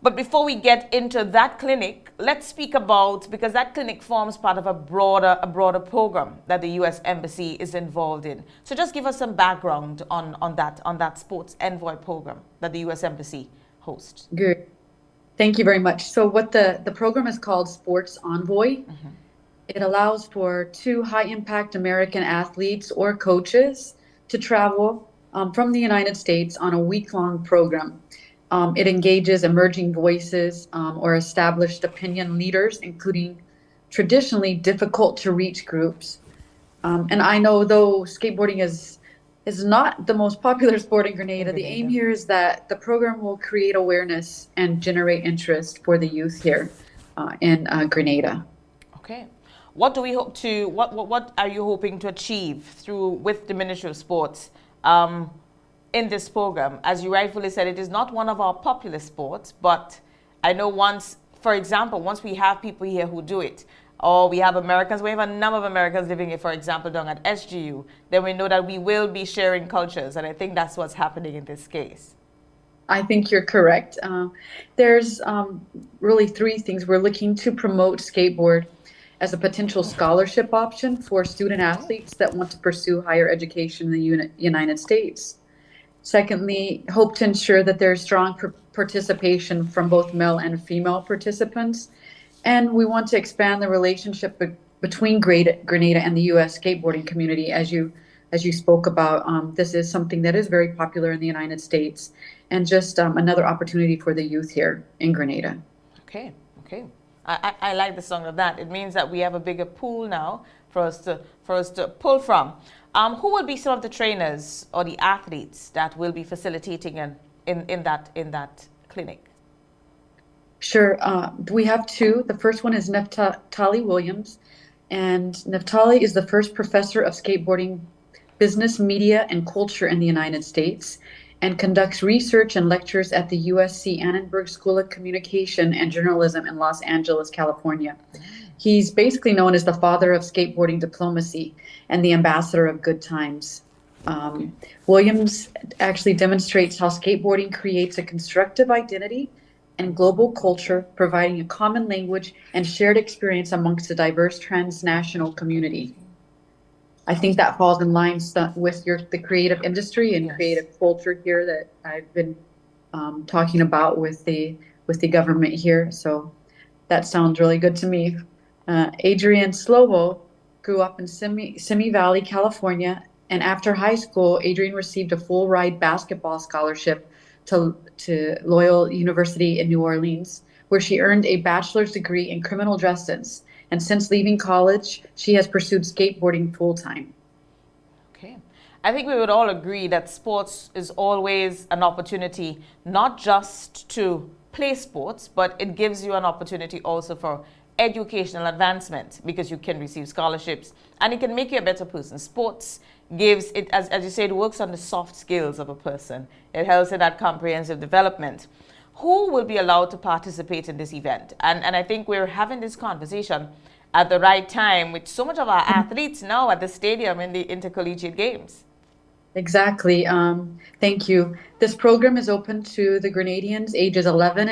[SPEAKER 20] But before we get into that clinic, let's speak about, because that clinic forms part of a broader program that the U.S. Embassy is involved in. So just give us some background on that Sports Envoy program that the U.S. Embassy hosts.
[SPEAKER 29] Good. Thank you very much. So what the program is called Sports Envoy. Mm-hmm. It allows for 2 high-impact American athletes or coaches to travel from the United States on a week-long program. It engages emerging voices or established opinion leaders, including traditionally difficult to reach groups. And I know though skateboarding is not the most popular sport in Grenada, the aim here is that the program will create awareness and generate interest for the youth here in Grenada.
[SPEAKER 20] Okay. What do we hope to, what are you hoping to achieve with the Ministry of Sports in this program? As you rightfully said, it is not one of our popular sports, but I know once, for example, once we have people here who do it, or we have Americans, we have a number of Americans living here, for example, down at SGU, then we know that we will be sharing cultures. And I think that's what's happening in this case.
[SPEAKER 29] I think you're correct. There's really three things. We're looking to promote skateboard as a potential scholarship option for student athletes that want to pursue higher education in the United States. Secondly, hope to ensure that there's strong participation from both male and female participants. And we want to expand the relationship between Grenada and the U.S. skateboarding community. As you spoke about, this is something that is very popular in the United States, and just another opportunity for the youth here in Grenada.
[SPEAKER 20] Okay. I like the sound of that. It means that we have a bigger pool now for us to pull from. Who will be some of the trainers or the athletes that will be facilitating in that clinic?
[SPEAKER 29] Sure. We have two. The first one is Neftali Williams, and Neftali is the first professor of skateboarding business, media, and culture in the United States, and conducts research and lectures at the USC Annenberg School of Communication and Journalism in Los Angeles, California. He's basically known as the father of skateboarding diplomacy and the ambassador of good times. Williams actually demonstrates how skateboarding creates a constructive identity and global culture, providing a common language and shared experience amongst a diverse transnational community. I think that falls in line with the creative industry and creative culture here that I've been talking about with the government here. So that sounds really good to me. Adrian Slovo grew up in Simi Valley, California, and after high school, Adrian received a full ride basketball scholarship to Loyola University in New Orleans, where she earned a bachelor's degree in criminal justice. And since leaving college, she has pursued skateboarding full-time.
[SPEAKER 20] Okay. I think we would all agree that sports is always an opportunity, not just to play sports, but it gives you an opportunity also for educational advancement, because you can receive scholarships and it can make you a better person. Sports gives it, as you said, it works on the soft skills of a person. It helps in that comprehensive development. Who will be allowed to participate in this event? And I think we're having this conversation at the right time with so much of our athletes now at the stadium in the intercollegiate games.
[SPEAKER 29] Exactly. Thank you. This program is open to the Grenadians ages 11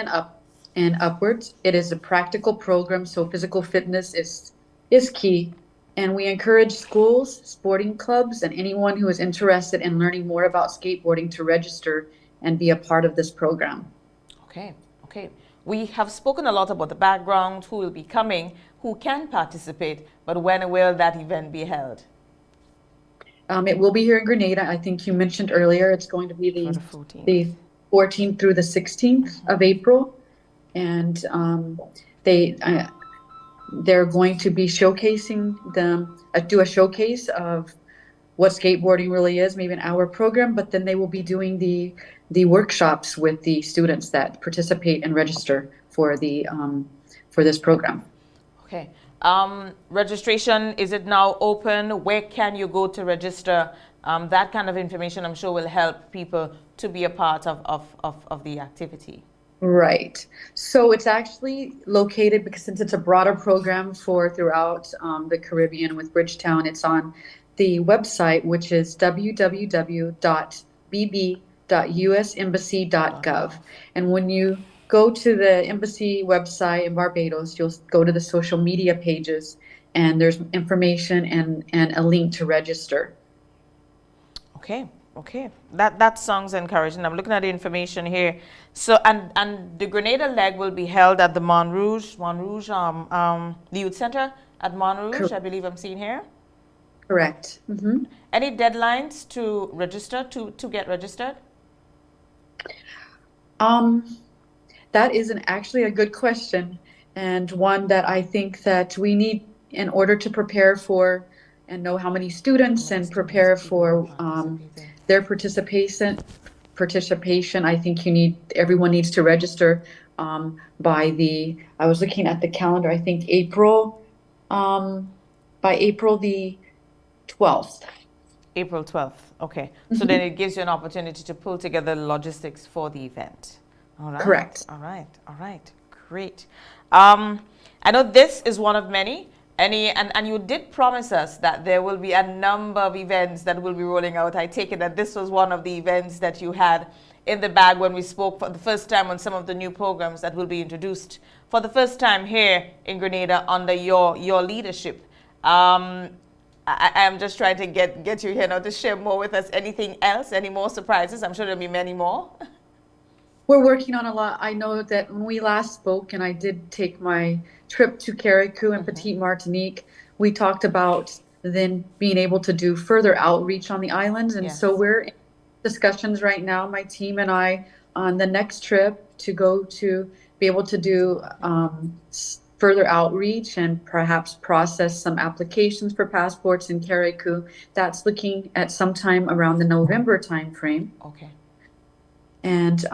[SPEAKER 29] and upwards. It is a practical program, so physical fitness is key. And we encourage schools, sporting clubs, and anyone who is interested in learning more about skateboarding to register and be a part of this program.
[SPEAKER 20] Okay. We have spoken a lot about the background, who will be coming, who can participate, but when will that event be held?
[SPEAKER 29] It will be here in Grenada. I think you mentioned earlier it's going to be the 14th through the 16th of April. And they're going to be showcasing do a showcase of what skateboarding really is, maybe an hour program, but then they will be doing the workshops with the students that participate and register for this program.
[SPEAKER 20] Okay. Registration, is it now open? Where can you go to register? That kind of information, I'm sure, will help people to be a part of the activity.
[SPEAKER 29] Right. So it's actually located, because since it's a broader program for throughout the Caribbean with Bridgetown, it's on the website, which is www.bb.usembassy.gov. And when you go to the embassy website in Barbados, you'll go to the social media pages, and there's information and a link to register.
[SPEAKER 20] Okay. That sounds encouraging. I'm looking at the information here. So, and the Grenada leg will be held at the Montrouge, the Youth Center at Montrouge, I believe I'm seeing here.
[SPEAKER 29] Correct. Mm-hmm.
[SPEAKER 20] Any deadlines to register, to get registered?
[SPEAKER 29] That is actually a good question, and one that I think that we need in order to prepare for and know how many students and prepare for their participation. I think everyone needs to register by I was looking at the calendar, I think by April the 12th.
[SPEAKER 20] April 12th, okay. So then it gives you an opportunity to pull together the logistics for the event. All right.
[SPEAKER 29] Correct.
[SPEAKER 20] All right, great. I know this is one of many, And you did promise us that there will be a number of events that will be rolling out. I take it that this was one of the events that you had in the bag when we spoke for the first time on some of the new programs that will be introduced for the first time here in Grenada under your leadership. I am just trying to get you here now to share more with us. Anything else? Any more surprises? I'm sure there'll be many more.
[SPEAKER 29] We're working on a lot. I know that when we last spoke, and I did take my trip to Carriacou and Petite Martinique, we talked about then being able to do further outreach on the islands. And so we're in discussions right now, my team and I, on the next trip to go to be able to do further outreach and perhaps process some applications for passports in Carriacou. That's looking at sometime around the November timeframe.
[SPEAKER 20] Okay.
[SPEAKER 29] And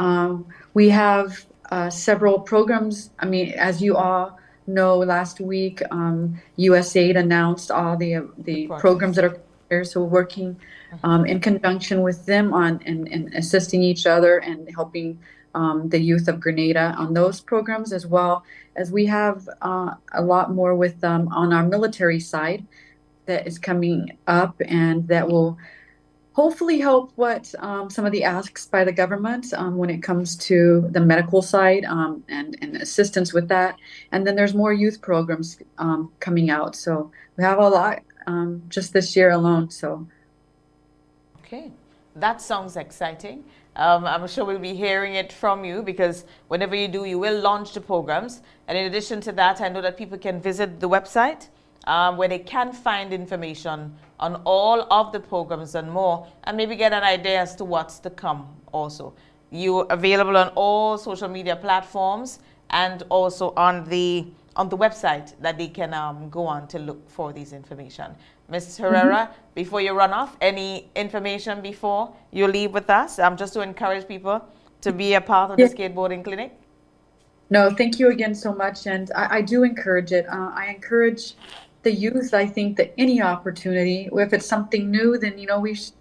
[SPEAKER 29] we have several programs. I mean, as you all know, last week USAID announced all the programs that are there. So we're working in conjunction with them on and assisting each other and helping the youth of Grenada on those programs, as well as we have a lot more with on our military side that is coming up, and that will hopefully help what some of the asks by the government when it comes to the medical side and assistance with that. And then there's more youth programs coming out. So we have a lot just this year alone. So.
[SPEAKER 20] Okay, that sounds exciting. I'm sure we'll be hearing it from you, because whenever you do, you will launch the programs. And in addition to that, I know that people can visit the website where they can find information on all of the programs and more, and maybe get an idea as to what's to come also. You're available on all social media platforms and also on the website that they can go on to look for this information. Ms. Herrera, before you run off, any information before you leave with us? Just to encourage people to be a part of the skateboarding clinic.
[SPEAKER 29] No, thank you again so much. And I do encourage it. I encourage the youth. I think that any opportunity, if it's something new, then, we should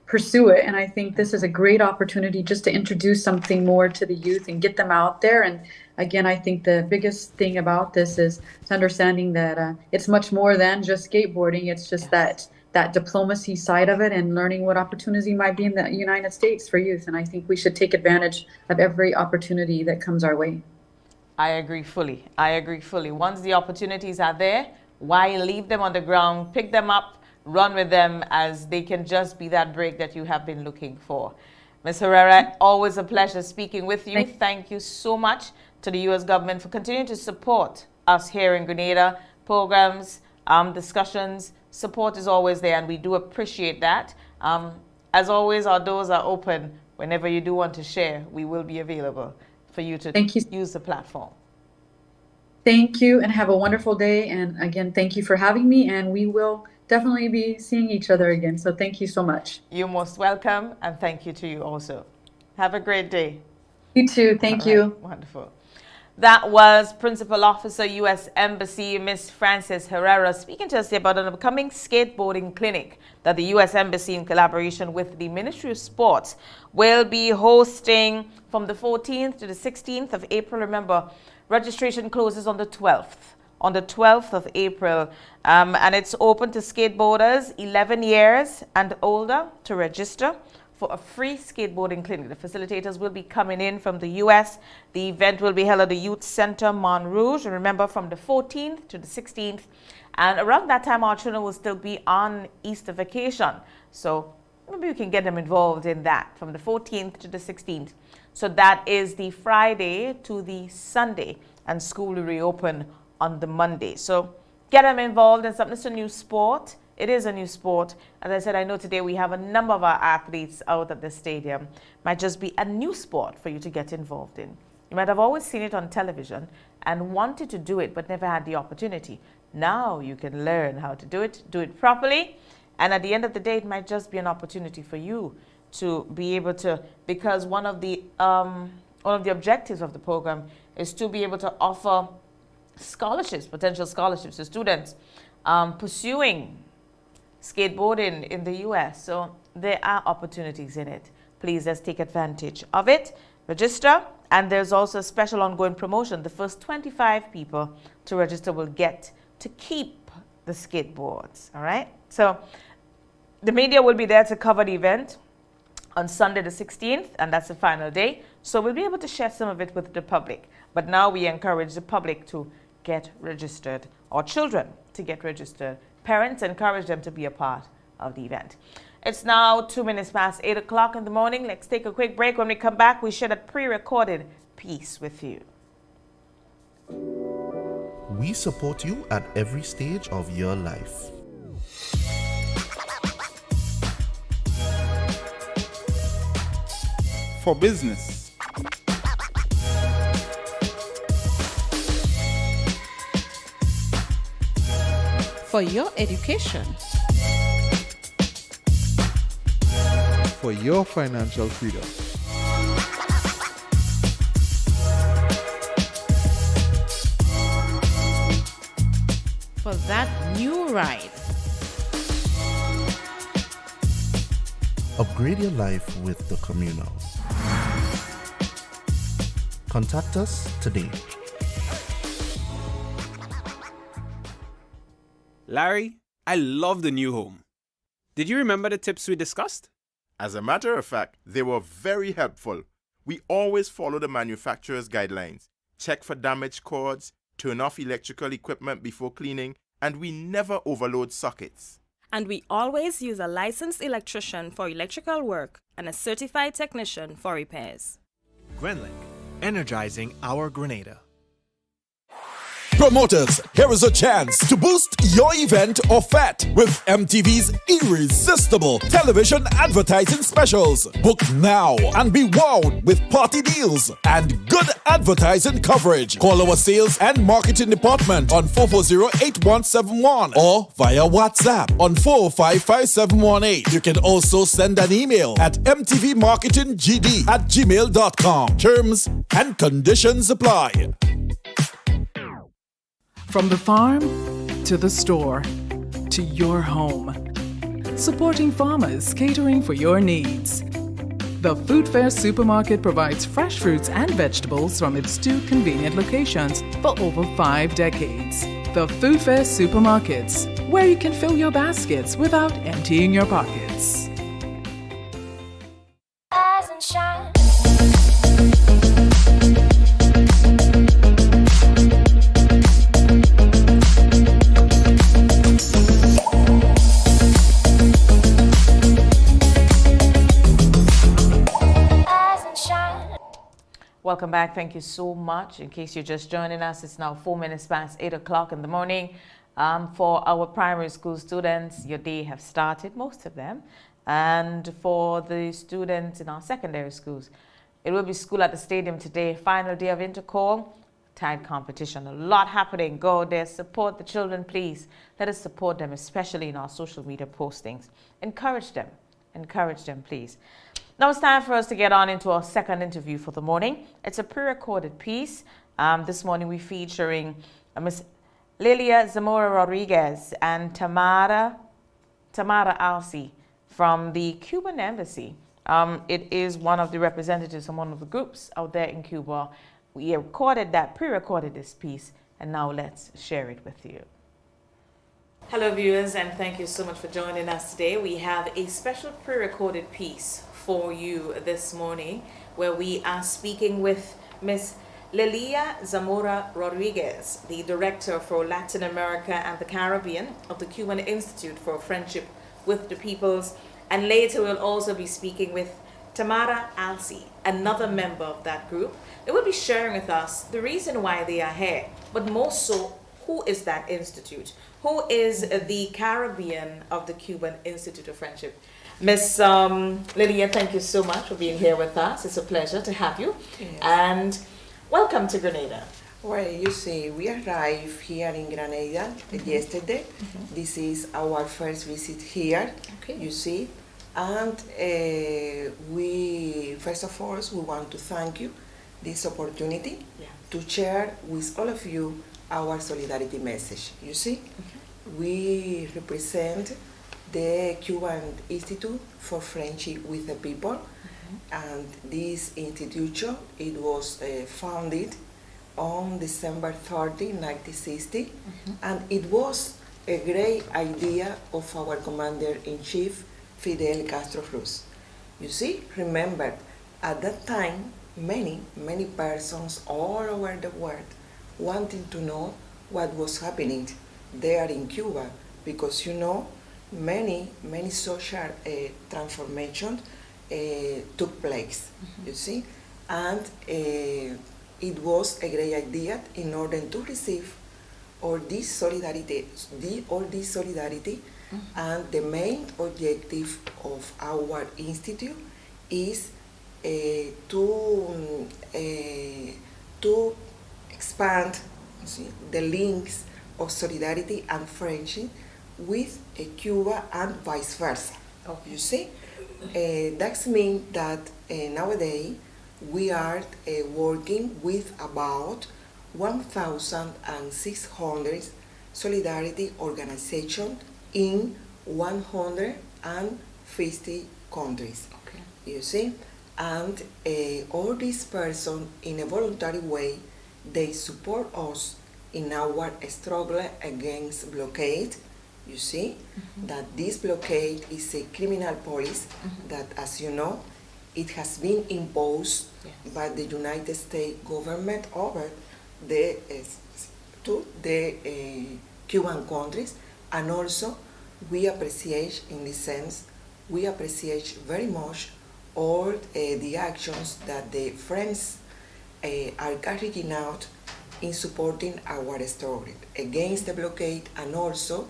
[SPEAKER 29] pursue it. And I think this is a great opportunity just to introduce something more to the youth and get them out there. And again, I think the biggest thing about this is understanding that it's much more than just skateboarding. It's just that diplomacy side of it, and learning what opportunity might be in the United States for youth. And I think we should take advantage of every opportunity that comes our way.
[SPEAKER 20] I agree fully. Once the opportunities are there, why leave them on the ground? Pick them up, run with them, as they can just be that break that you have been looking for. Ms. Herrera, always a pleasure speaking with you. Thank you so much to the U.S. government for continuing to support us here in Grenada. Programs, discussions, support is always there, and we do appreciate that. As always, our doors are open. Whenever you do want to share, we will be available for you to use the platform.
[SPEAKER 29] Thank you, and have a wonderful day. And again, thank you for having me, and we will definitely be seeing each other again. So thank you so much.
[SPEAKER 20] You're most welcome, and thank you to you also. Have a great day.
[SPEAKER 29] You too. Thank you.
[SPEAKER 20] Wonderful. That was Principal Officer, U.S. Embassy, Ms. Frances Herrera, speaking to us about an upcoming skateboarding clinic that the U.S. Embassy, in collaboration with the Ministry of Sports, will be hosting from the 14th to the 16th of April. Remember, registration closes on the 12th of April, and it's open to skateboarders 11 years and older to register for a free skateboarding clinic. The facilitators will be coming in from the U.S. The event will be held at the Youth Center, Montrouge, and remember, from the 14th to the 16th. And around that time, our children will still be on Easter vacation. So maybe we can get them involved in that from the 14th to the 16th. So that is the Friday to the Sunday, and school will reopen on the Monday. So get them involved in something. It's a new sport. It is a new sport. As I said, I know today we have a number of our athletes out at the stadium. Might just be a new sport for you to get involved in. You might have always seen it on television and wanted to do it, but never had the opportunity. Now you can learn how to do it properly. And at the end of the day, it might just be an opportunity for you to be able to, because one of the objectives of the program is to be able to offer scholarships, potential scholarships to students pursuing skateboarding in the U.S. So there are opportunities in it. Please, let's take advantage of it. Register, and there's also a special ongoing promotion. The first 25 people to register will get to keep the skateboards. All right. So the media will be there to cover the event on Sunday the 16th, and that's the final day. So we'll be able to share some of it with the public. But now we encourage the public to get registered, or children to get registered. Parents, encourage them to be a part of the event. It's now 2 minutes past 8 o'clock in the morning. Let's take a quick break. When we come back, we share a pre-recorded piece with you.
[SPEAKER 24] We support you at every stage of your life.
[SPEAKER 25] For business.
[SPEAKER 26] For your education.
[SPEAKER 25] For your financial freedom.
[SPEAKER 26] For that new ride.
[SPEAKER 24] Upgrade your life with the Communal. Contact us today.
[SPEAKER 1] Larry, I love the new home. Did you remember the tips we discussed?
[SPEAKER 6] As a matter of fact, they were very helpful. We always follow the manufacturer's guidelines, check for damaged cords, turn off electrical equipment before cleaning, and we never overload sockets.
[SPEAKER 7] And we always use a licensed electrician for electrical work and a certified technician for repairs.
[SPEAKER 24] Grenlink, energizing our Grenada.
[SPEAKER 3] Promoters, here is a chance to boost your event or fete with MTV's irresistible television advertising specials. Book now and be wowed with party deals and good advertising coverage. Call our sales and marketing department on 440-8171 or via WhatsApp on 455-5718. You can also send an email at mtvmarketinggd@gmail.com. Terms and conditions apply.
[SPEAKER 8] From the farm to the store to your home. Supporting farmers, catering for your needs. The Food Fair Supermarket provides fresh fruits and vegetables from its 2 convenient locations for over 5 decades. The Food Fair Supermarkets, where you can fill your baskets without emptying your pockets.
[SPEAKER 28] Rise and shine.
[SPEAKER 20] Welcome back. Thank you so much. In case you're just joining us, it's now 4 minutes past 8 o'clock in the morning. For our primary school students, your day have started, most of them. And for the students in our secondary schools, it will be school at the stadium today. Final day of intercall, tide competition. A lot happening. Go there, support the children, please. Let us support them, especially in our social media postings. Encourage them, please. Now it's time for us to get on into our second interview for the morning. It's a pre-recorded piece. This morning we're featuring Miss Lilia Zamora Rodriguez and Tamara Alci from the Cuban Embassy. It is one of the representatives from one of the groups out there in Cuba. We pre-recorded this piece, and now let's share it with you. Hello viewers, and thank you so much for joining us today. We have a special pre-recorded piece for you this morning, where we are speaking with Miss Lilia Zamora Rodriguez, the Director for Latin America and the Caribbean of the Cuban Institute for Friendship with the Peoples. And later we'll also be speaking with Tamara Alci, another member of that group. They will be sharing with us the reason why they are here, but more so, who is that institute? Who is the Caribbean of the Cuban Institute of Friendship? Miss Lilia, thank you so much for being here with us. It's a pleasure to have you.
[SPEAKER 9] Yes.
[SPEAKER 20] And welcome to Grenada.
[SPEAKER 9] Well, you see, we arrived here in Grenada yesterday. This is our first visit here, you see. And we, first of all, we want to thank you this opportunity to share with all of you our solidarity message. You see, we represent the Cuban Institute for Friendship with the People, and this institution, it was founded on December 30, 1960, and it was a great idea of our Commander-in-Chief, Fidel Castro Ruz. You see, remember, at that time, many persons all over the world wanting to know what was happening there in Cuba, because you know, many social transformations took place, you see, and it was a great idea in order to receive all this solidarity, and the main objective of our institute is to expand the links of solidarity and friendship with Cuba and vice versa. Okay. You see, that means that nowadays we are working with about 1,600 solidarity organizations in 150 countries. Okay. You see, and all these persons, in a voluntary way, they support us in our struggle against blockade. You see, that this blockade is a criminal policy that, as you know, it has been imposed by the United States government over the Cuban countries, and also we appreciate, in this sense, we appreciate very much all the actions that the friends are carrying out in supporting our struggle against the blockade, and also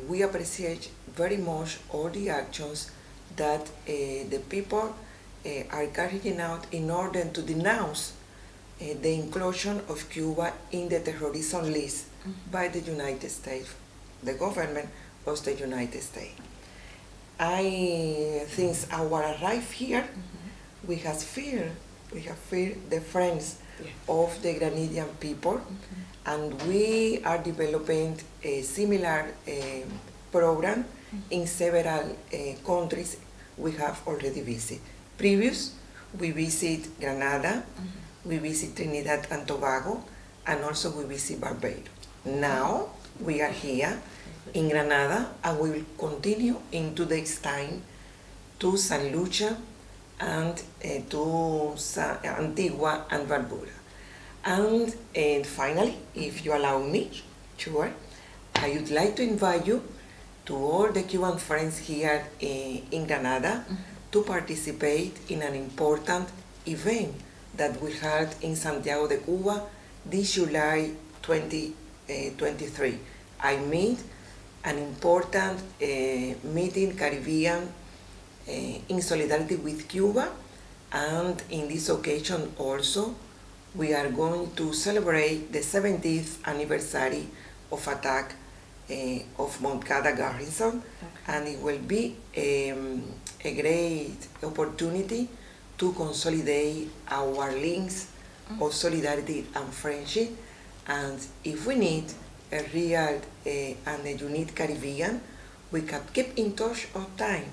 [SPEAKER 9] we appreciate very much all the actions that the people are carrying out in order to denounce the inclusion of Cuba in the terrorism list by the United States, the government of the United States. Since our arrival here, we have feel the friends of the Granadian people, and we are developing a similar program in several countries we have already visited. Previous, we visit Granada, we visit Trinidad and Tobago, and also we visit Barbados. Now we are here in Granada, and we will continue in 2 days' time to San Lucia and to Antigua and Barbuda. And finally, if you allow me, sure, I would like to invite you to all the Cuban friends here in Granada to participate in an important event that we held in Santiago de Cuba this July 2023. I mean, an important meeting Caribbean in solidarity with Cuba, and in this occasion also we are going to celebrate the 70th anniversary of attack of Moncada Garrison, and it will be a great opportunity to consolidate our links of solidarity and friendship, and if we need a real and a unique Caribbean, we can keep in touch all time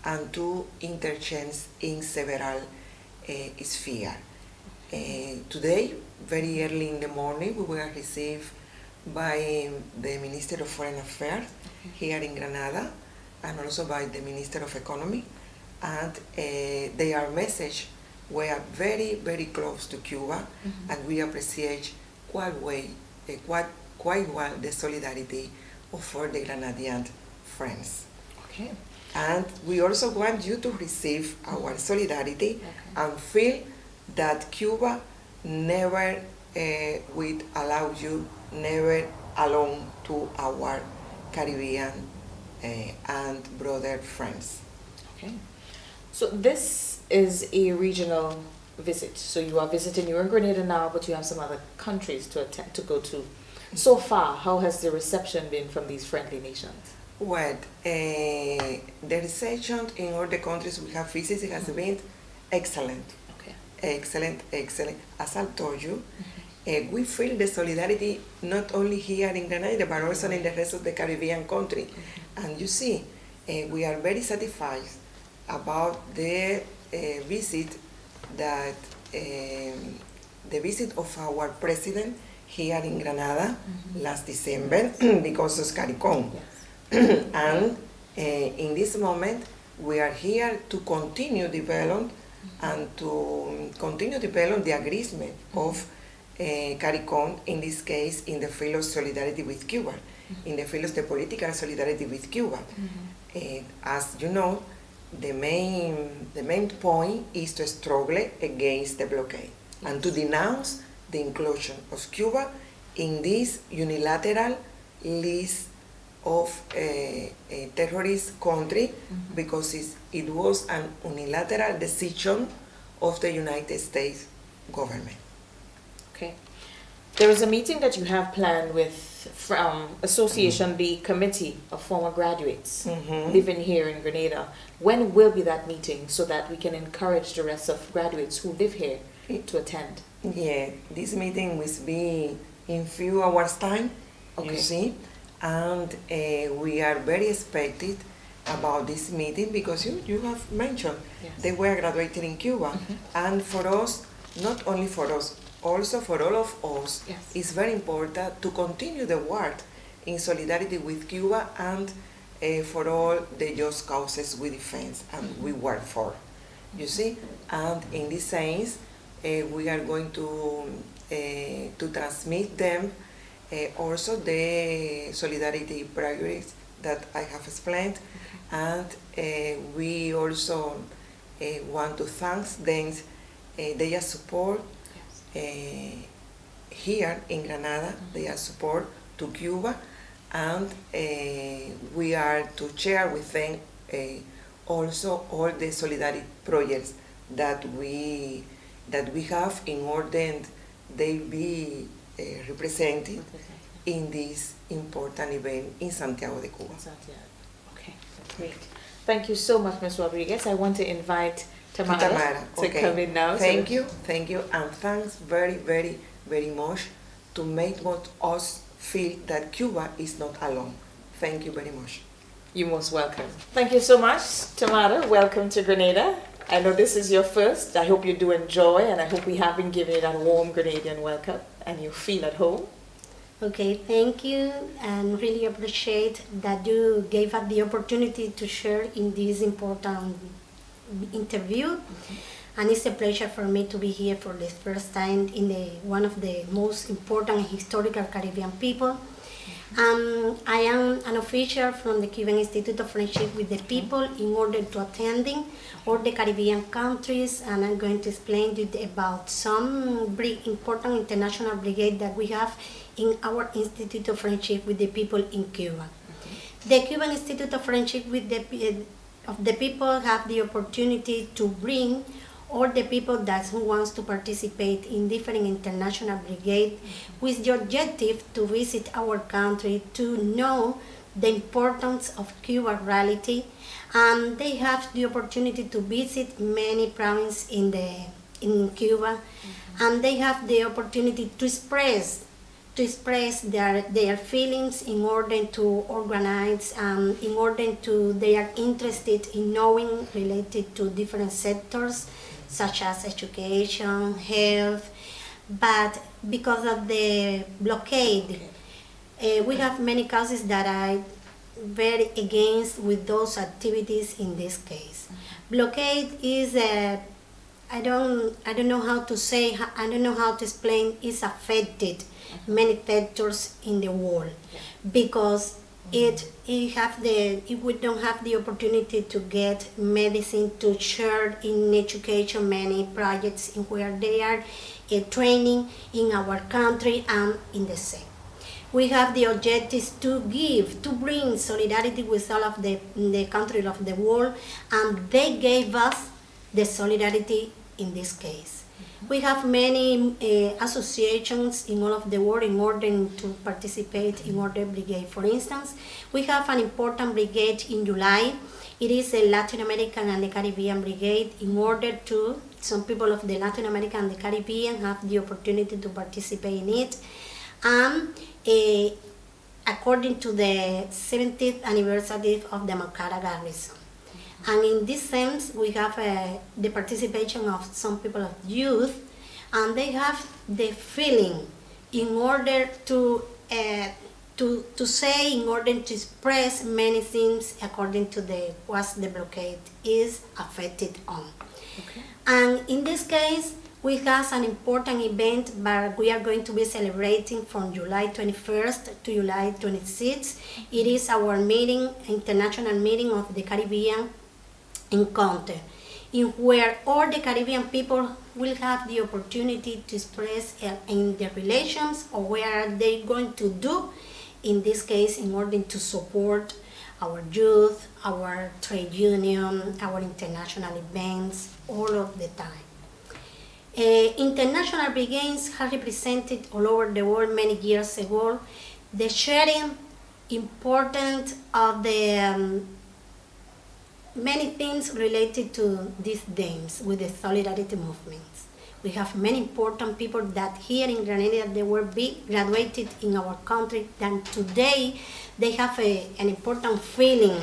[SPEAKER 9] and to interchange in several spheres. Today, very early in the morning, we were received by the Minister of Foreign Affairs here in Granada, and also by the Minister of Economy, and their message were very, very close to Cuba, and we appreciate quite well the solidarity of all the Granadian friends. Okay. And we also want you to receive our solidarity and feel that Cuba never will allow you, never alone to our Caribbean and brother friends.
[SPEAKER 20] Okay. So this is a regional visit. So you are visiting, you're in Grenada now, but you have some other countries to go to. So far, how has the reception been from these friendly nations?
[SPEAKER 9] Well, the reception in all the countries we have visited has been excellent. Okay. Excellent. As I told you, we feel the solidarity not only here in Grenada, but also in the rest of the Caribbean country. And you see, we are very satisfied about the visit that the visit of our president here in Granada last December because of CARICOM. And in this moment, we are here to continue develop the agreement of CARICOM, in this case, in the field of solidarity with Cuba, in the field of the political solidarity with Cuba. As you know, the main point is to struggle against the blockade and to denounce the inclusion of Cuba in this unilateral list of a terrorist country because it was an unilateral decision of the United States government.
[SPEAKER 20] Okay. There is a meeting that you have planned with Association the Committee of Former Graduates living here in Grenada. When will be that meeting so that we can encourage the rest of graduates who live here to attend?
[SPEAKER 9] Yeah, this meeting will be in few hours time, you see, and we are very expected about this meeting because you have mentioned they were graduating in Cuba, and for us, not only for us, also for all of us, it's very important to continue the work in solidarity with Cuba and for all the just causes we defend and we work for, you see, and in this sense, we are going to transmit them also the solidarity progress that I have explained, and we also want to thank them their support here in Granada, their support to Cuba, and we are to share with them also all the solidarity projects that we have in order they be represented in this important event in Santiago de Cuba.
[SPEAKER 20] Okay, great. Thank you so much, Ms. Rodriguez. I want to invite Tamara to come in now.
[SPEAKER 9] Thank you, and thanks very, very, very much to make us feel that Cuba is not alone. Thank you very much.
[SPEAKER 20] You're most welcome. Thank you so much, Tamara. Welcome to Grenada. I know this is your first. I hope you do enjoy, and I hope we have been giving you that warm Grenadian welcome and you feel at home.
[SPEAKER 10] Okay, thank you, and really appreciate that you gave us the opportunity to share in this important interview. And it's a pleasure for me to be here for the first time in one of the most important historical Caribbean people. I am an official from the Cuban Institute of Friendship with the People in order to attending all the Caribbean countries, and I'm going to explain to you about some very important international brigade that we have in our Institute of Friendship with the People in Cuba. The Cuban Institute of Friendship with the People have the opportunity to bring all the people who wants to participate in different international brigades with the objective to visit our country, to know the importance of Cuban reality, and they have the opportunity to visit many provinces in Cuba, and they have the opportunity to express their feelings in order to organize, in order to they are interested in knowing related to different sectors such as education, health, but because of the blockade, we have many causes that are very against with those activities in this case. Blockade is I don't know how to say, I don't know how to explain, is affected many sectors in the world because we don't have the opportunity to get medicine, to share in education many projects in where they are training in our country and in the same. We have the objectives to bring solidarity with all of the countries of the world, and they gave us the solidarity in this case. We have many associations in all of the world in order to participate in order brigade. For instance, we have an important brigade in July. It is a Latin American and the Caribbean brigade in order to, some people of the Latin America and the Caribbean have the opportunity to participate in it. And according to the 70th anniversary of the Moncada Garrison. And in this sense, we have the participation of some people of youth, and they have the feeling in order to say, in order to express many things according to what the blockade is affected on.
[SPEAKER 20] Okay.
[SPEAKER 10] And in this case, we have an important event, but we are going to be celebrating from July 21st to July 26th. It is our meeting, international meeting of the Caribbean Encounter, in where all the Caribbean people will have the opportunity to express in their relations or what are they going to do, in this case, in order to support our youth, our trade union, our international events, all of the time. International brigades have represented all over the world many years ago the sharing important of the many things related to these days with the solidarity movements. We have many important people that here in Grenada they were graduated in our country, and today they have an important feeling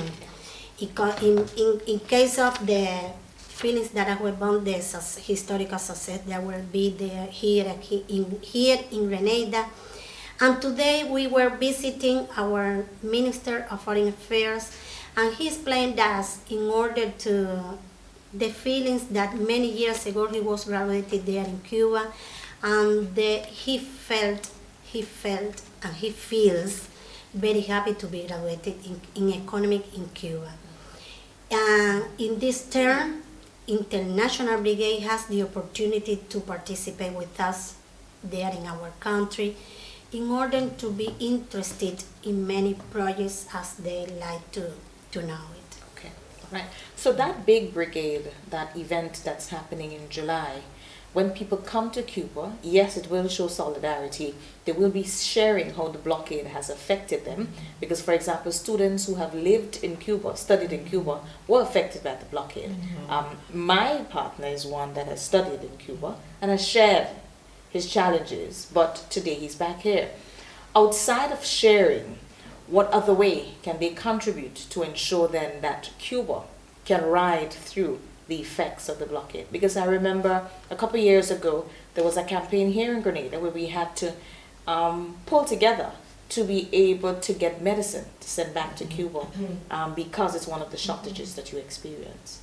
[SPEAKER 10] in case of the feelings that are about the historical success that will be there here in Grenada. And today we were visiting our Minister of Foreign Affairs, and he explained us in order to the feelings that many years ago he was graduated there in Cuba, and he felt and he feels very happy to be graduated in economic in Cuba. In this term, International Brigade has the opportunity to participate with us there in our country in order to be interested in many projects as they like to know it.
[SPEAKER 20] Okay, all right. So that big brigade, that event that's happening in July, when people come to Cuba, yes, it will show solidarity. They will be sharing how the blockade has affected them. Because, for example, students who have lived in Cuba, studied in Cuba, were affected by the blockade. My partner is one that has studied in Cuba and has shared his challenges, but today he's back here. Outside of sharing, what other way can they contribute to ensure then that Cuba can ride through the effects of the blockade? Because I remember a couple of years ago, there was a campaign here in Grenada where we had to pull together to be able to get medicine to send back to Cuba because it's one of the shortages that you experience.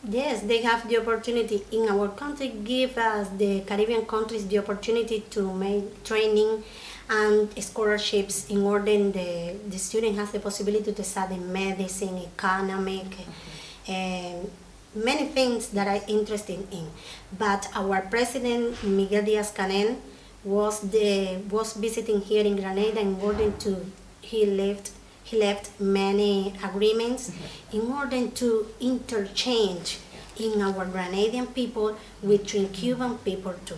[SPEAKER 10] Yes, they have the opportunity in our country, give us the Caribbean countries the opportunity to make training and scholarships in order the student has the possibility to study medicine, economic, many things that are interested in. But our president, Miguel Díaz-Canel, was visiting here in Grenada in order to, he left many agreements in order to interchange in our Grenadian people between Cuban people too.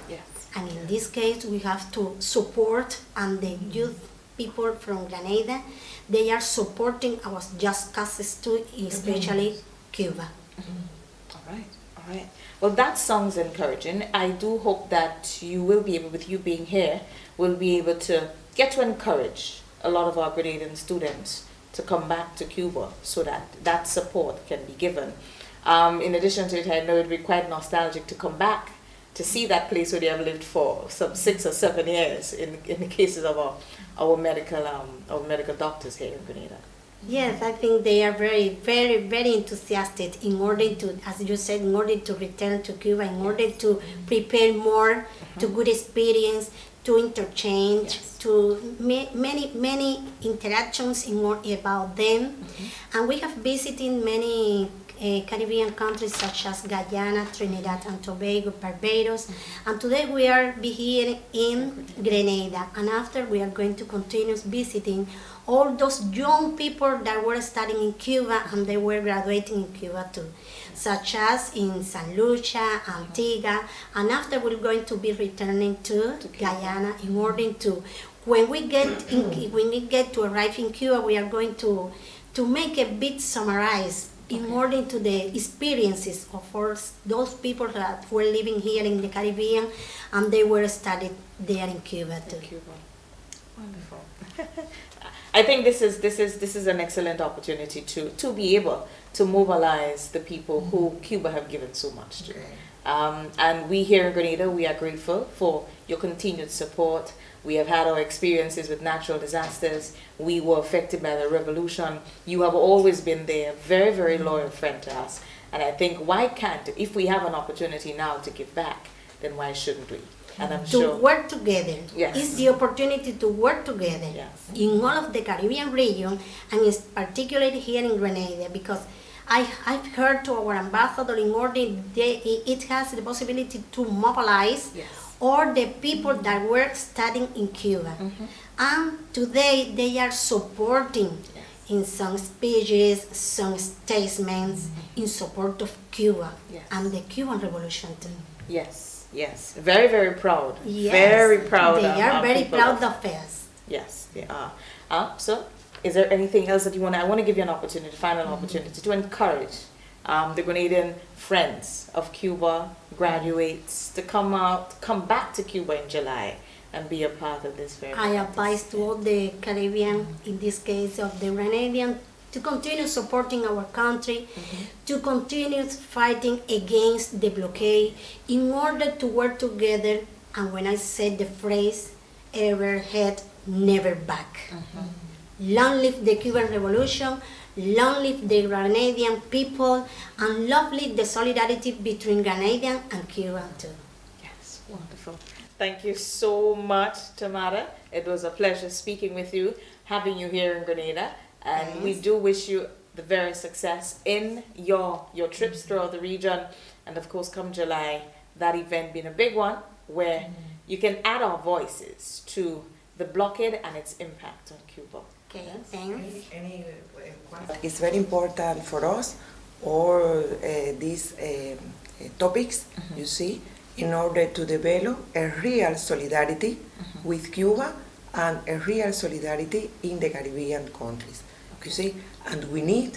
[SPEAKER 20] Yes.
[SPEAKER 10] And in this case, we have to support, and the youth people from Grenada, they are supporting our just causes too, especially Cuba.
[SPEAKER 20] All right. Well, that sounds encouraging. I do hope that you will be able, with you being here, will be able to get to encourage a lot of our Grenadian students to come back to Cuba so that that support can be given. In addition to it, I know it would be quite nostalgic to come back to see that place where they have lived for some 6 or 7 years in the cases of our medical doctors here in Grenada.
[SPEAKER 10] Yes, I think they are very, very, very enthusiastic in order to, as you said, in order to return to Cuba, in order to prepare more to good experience, to interchange, to many interactions about them. And we have visited many Caribbean countries such as Guyana, Trinidad and Tobago, Barbados, and today we are here in Grenada, and after we are going to continue visiting all those young people that were studying in Cuba and they were graduating in Cuba too, such as in San Lucia, Antigua, and after we're going to be returning to Guyana in order to, when we get to arrive in Cuba, we are going to make a bit summarize in order to the experiences of all those people that were living here in the Caribbean and they were studied there in Cuba too.
[SPEAKER 20] Wonderful. I think this is an excellent opportunity to be able to mobilize the people who Cuba have given so much to. And we here in Grenada, we are grateful for your continued support. We have had our experiences with natural disasters. We were affected by the revolution. You have always been there, very, very loyal friend to us. And I think, why can't, if we have an opportunity now to give back, then why shouldn't we? And I'm
[SPEAKER 10] to work together.
[SPEAKER 20] Yes.
[SPEAKER 10] It's the opportunity to work together in all of the Caribbean region, and it's particularly here in Grenada, because I've heard to our ambassador in order it has the possibility to mobilize all the people that were studying in Cuba. And today they are supporting in some speeches, some statements in support of Cuba and the Cuban Revolution too.
[SPEAKER 20] Yes, yes. Very, very proud.
[SPEAKER 10] Yes,
[SPEAKER 20] very proud.
[SPEAKER 10] They are very proud of us.
[SPEAKER 20] Yes, they are. So, is there anything else that you want to, I want to give you an opportunity, final opportunity to encourage the Grenadian friends of Cuba, graduates, to come back to Cuba in July and be a part of this very
[SPEAKER 10] I advise to all the Caribbean, in this case of the Grenadian, to continue supporting our country, to continue fighting against the blockade in order to work together. And when I said the phrase, ever head, never back. Long live the Cuban Revolution, long live the Grenadian people, and long live the solidarity between Grenadian and Cuban too.
[SPEAKER 20] Yes, wonderful. Thank you so much, Tamara. It was a pleasure speaking with you, having you here in Grenada. And we do wish you the very success in your trips throughout the region. And of course, come July, that event being a big one, where you can add our voices to the blockade and its impact on Cuba.
[SPEAKER 10] Okay, thanks.
[SPEAKER 9] It's very important for us, all these topics, you see, in order to develop a real solidarity with Cuba and a real solidarity in the Caribbean countries. You see, and we need,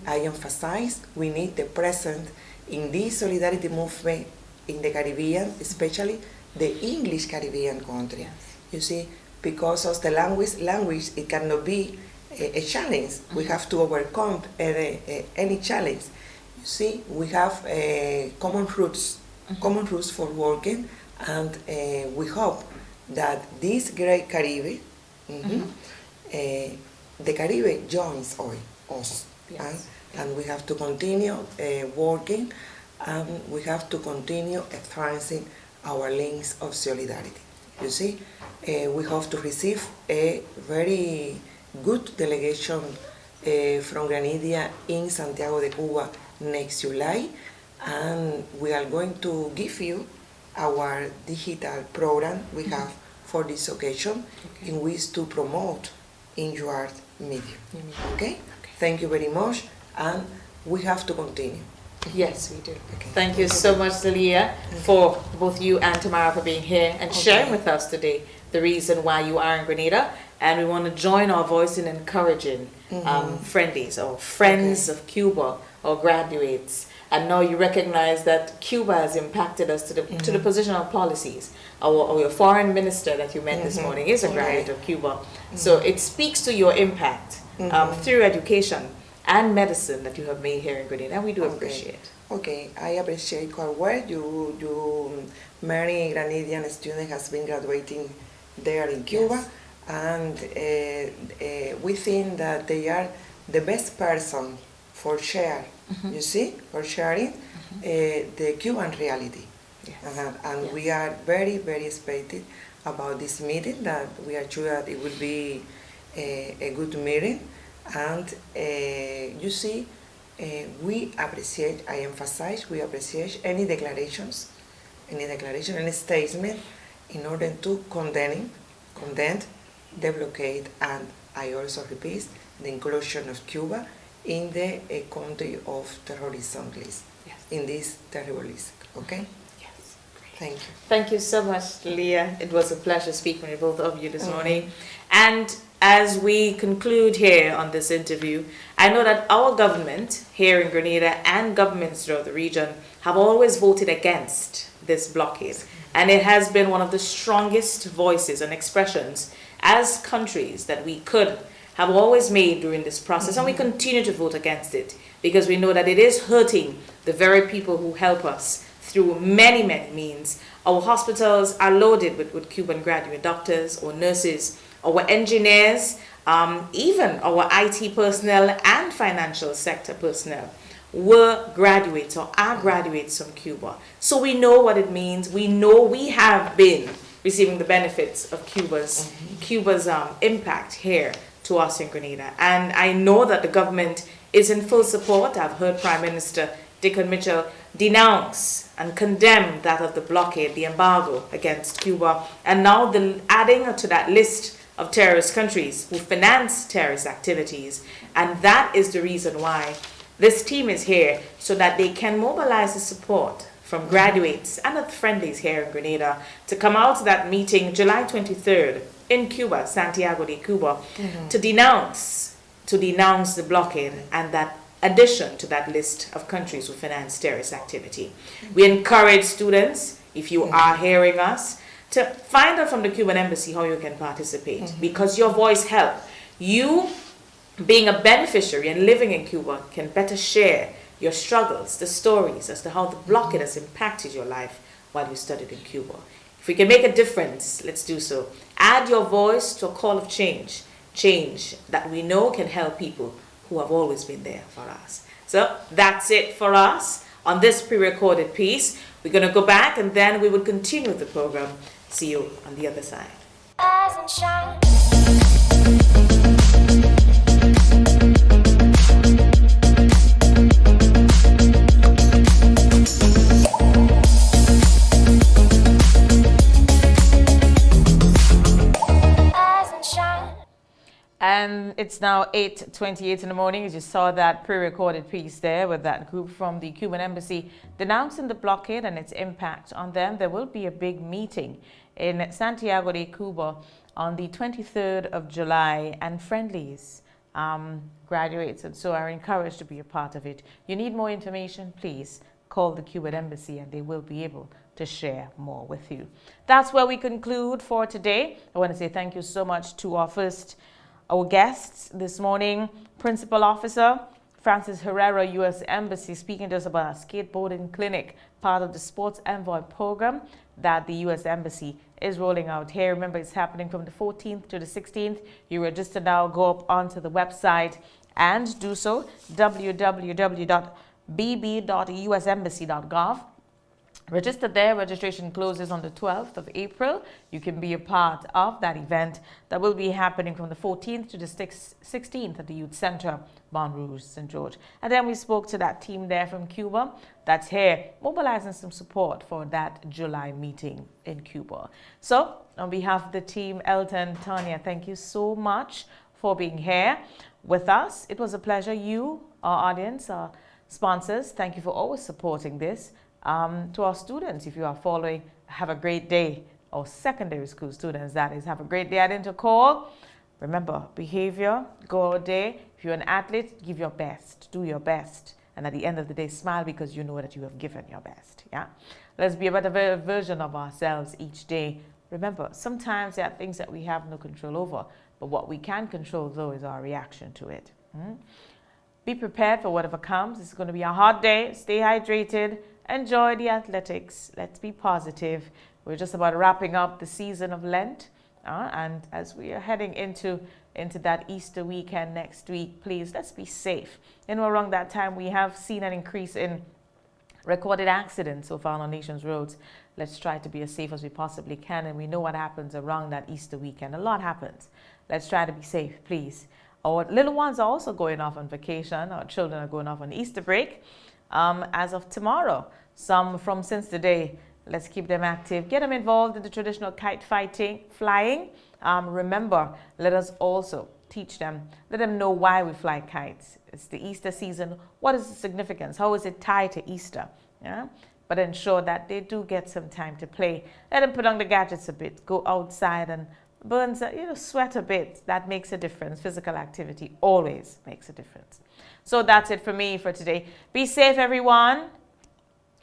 [SPEAKER 9] I emphasize, we need the presence in this solidarity movement in the Caribbean, especially the English Caribbean country. You see, because of the language, it cannot be a challenge. We have to overcome any challenge. You see, we have common roots for working, and we hope that this great Caribbean, the Caribbean joins us, and we have to continue working, and we have to continue advancing our links of solidarity. You see, we hope to receive a very good delegation from Grenada in Santiago de Cuba next July, and we are going to give you our digital program we have for this occasion, in which to promote in your media. Okay? Thank you very much, and we have to continue.
[SPEAKER 20] Yes, we do. Okay. Thank you so much, Celia, for both you and Tamara for being here and sharing with us today the reason why you are in Grenada. And we want to join our voice in encouraging friendies or friends of Cuba or graduates. And now you recognize that Cuba has impacted us to the position of policies. Our foreign minister that you met this morning is a graduate of Cuba. So it speaks to your impact through education and medicine that you have made here in Grenada, and we do appreciate.
[SPEAKER 9] Okay, I appreciate quite well. You many Grenadian students has been graduating there in Cuba, and we think that they are the best person for share. You see, for sharing the Cuban reality. And we are very, very excited about this meeting. That we are sure that it will be a good meeting. And you see, we appreciate, I emphasize, we appreciate any declarations, any statement in order to condemn the blockade, and I also repeat the inclusion of Cuba in the country of terrorism list, in this terrible list. Okay?
[SPEAKER 20] Yes.
[SPEAKER 9] Thank you.
[SPEAKER 20] Thank you so much, Leah. It was a pleasure speaking with both of you this morning. And as we conclude here on this interview, I know that our government here in Grenada and governments throughout the region have always voted against this blockade. And it has been one of the strongest voices and expressions as countries that we could have always made during this process. And we continue to vote against it because we know that it is hurting the very people who help us through many, many means. Our hospitals are loaded with Cuban graduate doctors or nurses, our engineers, even our IT personnel and financial sector personnel were graduates or are graduates from Cuba. So we know what it means. We know we have been receiving the benefits of Cuba's impact here to us in Grenada. And I know that the government is in full support. I've heard Prime Minister Dickon Mitchell denounce and condemn that of the blockade, the embargo against Cuba, and now the adding to that list of terrorist countries who finance terrorist activities. And that is the reason why this team is here, so that they can mobilize the support from graduates and of friendlies here in Grenada to come out to that meeting July 23rd in Cuba, Santiago de Cuba, to denounce the blockade and that addition to that list of countries who finance terrorist activity. We encourage students, if you are hearing us, to find out from the Cuban Embassy how you can participate, because your voice helps. You, being a beneficiary and living in Cuba, can better share your struggles, the stories as to how the blockade has impacted your life while you studied in Cuba. If we can make a difference, let's do so. Add your voice to a call of change that we know can help people who have always been there for us. So that's it for us on this pre-recorded piece. We're going to go back and then we will continue the program. See you on the other side.
[SPEAKER 28] Rise and shine.
[SPEAKER 20] And it's now 8:28 in the morning. As you saw that pre-recorded piece there with that group from the Cuban Embassy denouncing the blockade and its impact on them. There will be a big meeting in Santiago de Cuba on the 23rd of July, and friendlies, graduates and so are encouraged to be a part of it. You need more information, please call the Cuban Embassy and they will be able to share more with you. That's where we conclude for today. I want to say thank you so much to our guests this morning, Principal Officer Francis Herrera, U.S. Embassy, speaking to us about a skateboarding clinic, part of the Sports Envoy program that the U.S. Embassy is rolling out here. Remember, it's happening from the 14th to the 16th. You register now, go up onto the website and do so, www.bb.usembassy.gov. Register there. Registration closes on the 12th of April. You can be a part of that event that will be happening from the 14th to the 16th at the Youth Center, Baton Rouge, St. George. And then we spoke to that team there from Cuba that's here mobilizing some support for that July meeting in Cuba. So on behalf of the team, Elton, Tanya, thank you so much for being here with us. It was a pleasure. You, our audience, our sponsors, thank you for always supporting this. To our students, if you are following, have a great day. Or secondary school students, that is, have a great day at Intercall. Remember, behavior, go out there. If you're an athlete, give your best, do your best. And at the end of the day, smile because you know that you have given your best. Yeah. Let's be a better version of ourselves each day. Remember, sometimes there are things that we have no control over, but what we can control, though, is our reaction to it. Be prepared for whatever comes. It's going to be a hot day. Stay hydrated. Enjoy the athletics. Let's be positive. We're just about wrapping up the season of Lent. And as we are heading into that Easter weekend next week, please, let's be safe. Around that time, we have seen an increase in recorded accidents so far on our nation's roads. Let's try to be as safe as we possibly can. And we know what happens around that Easter weekend. A lot happens. Let's try to be safe, please. Our little ones are also going off on vacation. Our children are going off on Easter break. As of tomorrow, some from since today. Let's keep them active. Get them involved in the traditional kite flying. Remember, let us also teach them, let them know why we fly kites. It's the Easter season. What is the significance? How is it tied to Easter? Yeah? But ensure that they do get some time to play. Let them put on the gadgets a bit. Go outside and burn, sweat a bit. That makes a difference. Physical activity always makes a difference. So that's it for me for today. Be safe, everyone.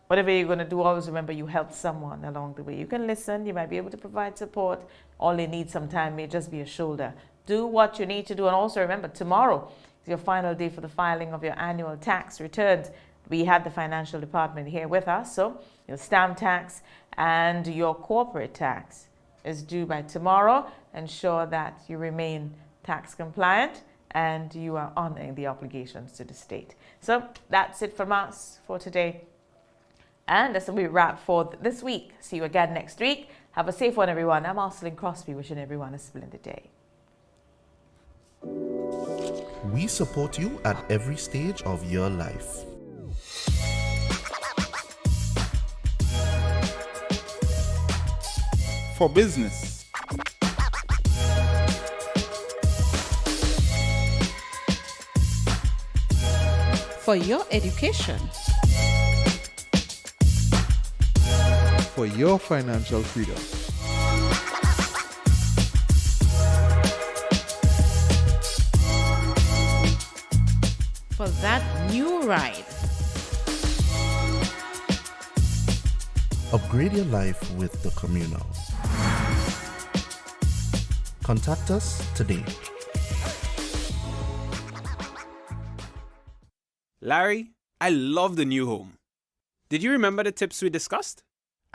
[SPEAKER 20] Whatever you're going to do, always remember you helped someone along the way. You can listen. You might be able to provide support. All they need sometime may just be a shoulder. Do what you need to do. And also remember, tomorrow is your final day for the filing of your annual tax returns. We have the financial department here with us, so your stamp tax and your corporate tax is due by tomorrow. Ensure that you remain tax compliant and you are honoring the obligations to the state. So that's it from us for today. And that's we wrap for this week. See you again next week. Have a safe one, everyone. I'm Arcelyn Crosby, wishing everyone a splendid day.
[SPEAKER 24] We support you at every stage of your life.
[SPEAKER 25] For business,
[SPEAKER 26] For your education.
[SPEAKER 25] for your financial freedom.
[SPEAKER 26] For that new ride.
[SPEAKER 24] Upgrade your life with the Communal. Contact us today.
[SPEAKER 1] Larry, I love the new home. Did you remember the tips we discussed?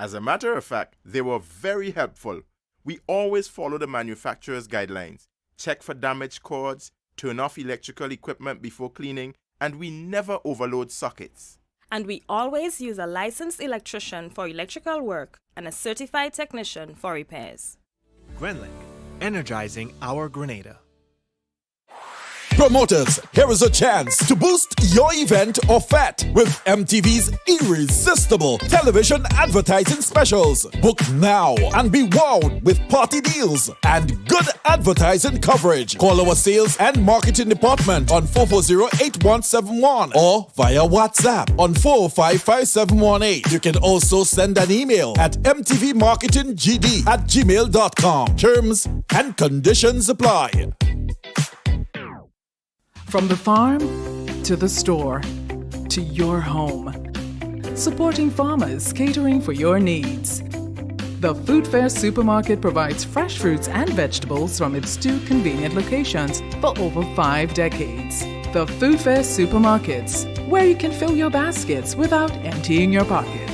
[SPEAKER 6] As a matter of fact, they were very helpful. We always follow the manufacturer's guidelines, check for damaged cords, turn off electrical equipment before cleaning, and we never overload sockets.
[SPEAKER 7] And we always use a licensed electrician for electrical work and a certified technician for repairs.
[SPEAKER 24] Grenlink, energizing our Grenada.
[SPEAKER 3] Promoters, here is a chance to boost your event or fete with MTV's irresistible television advertising specials. Book now and be wowed with party deals and good advertising coverage. Call our sales and marketing department on 440-8171 or via WhatsApp on 455-5718. You can also send an email at mtvmarketinggd@gmail.com. Terms and conditions apply.
[SPEAKER 8] From the farm to the store to your home. Supporting farmers, catering for your needs. The Food Fair Supermarket provides fresh fruits and vegetables from its 2 convenient locations for over 5 decades. The Food Fair Supermarkets, where you can fill your baskets without emptying your pockets.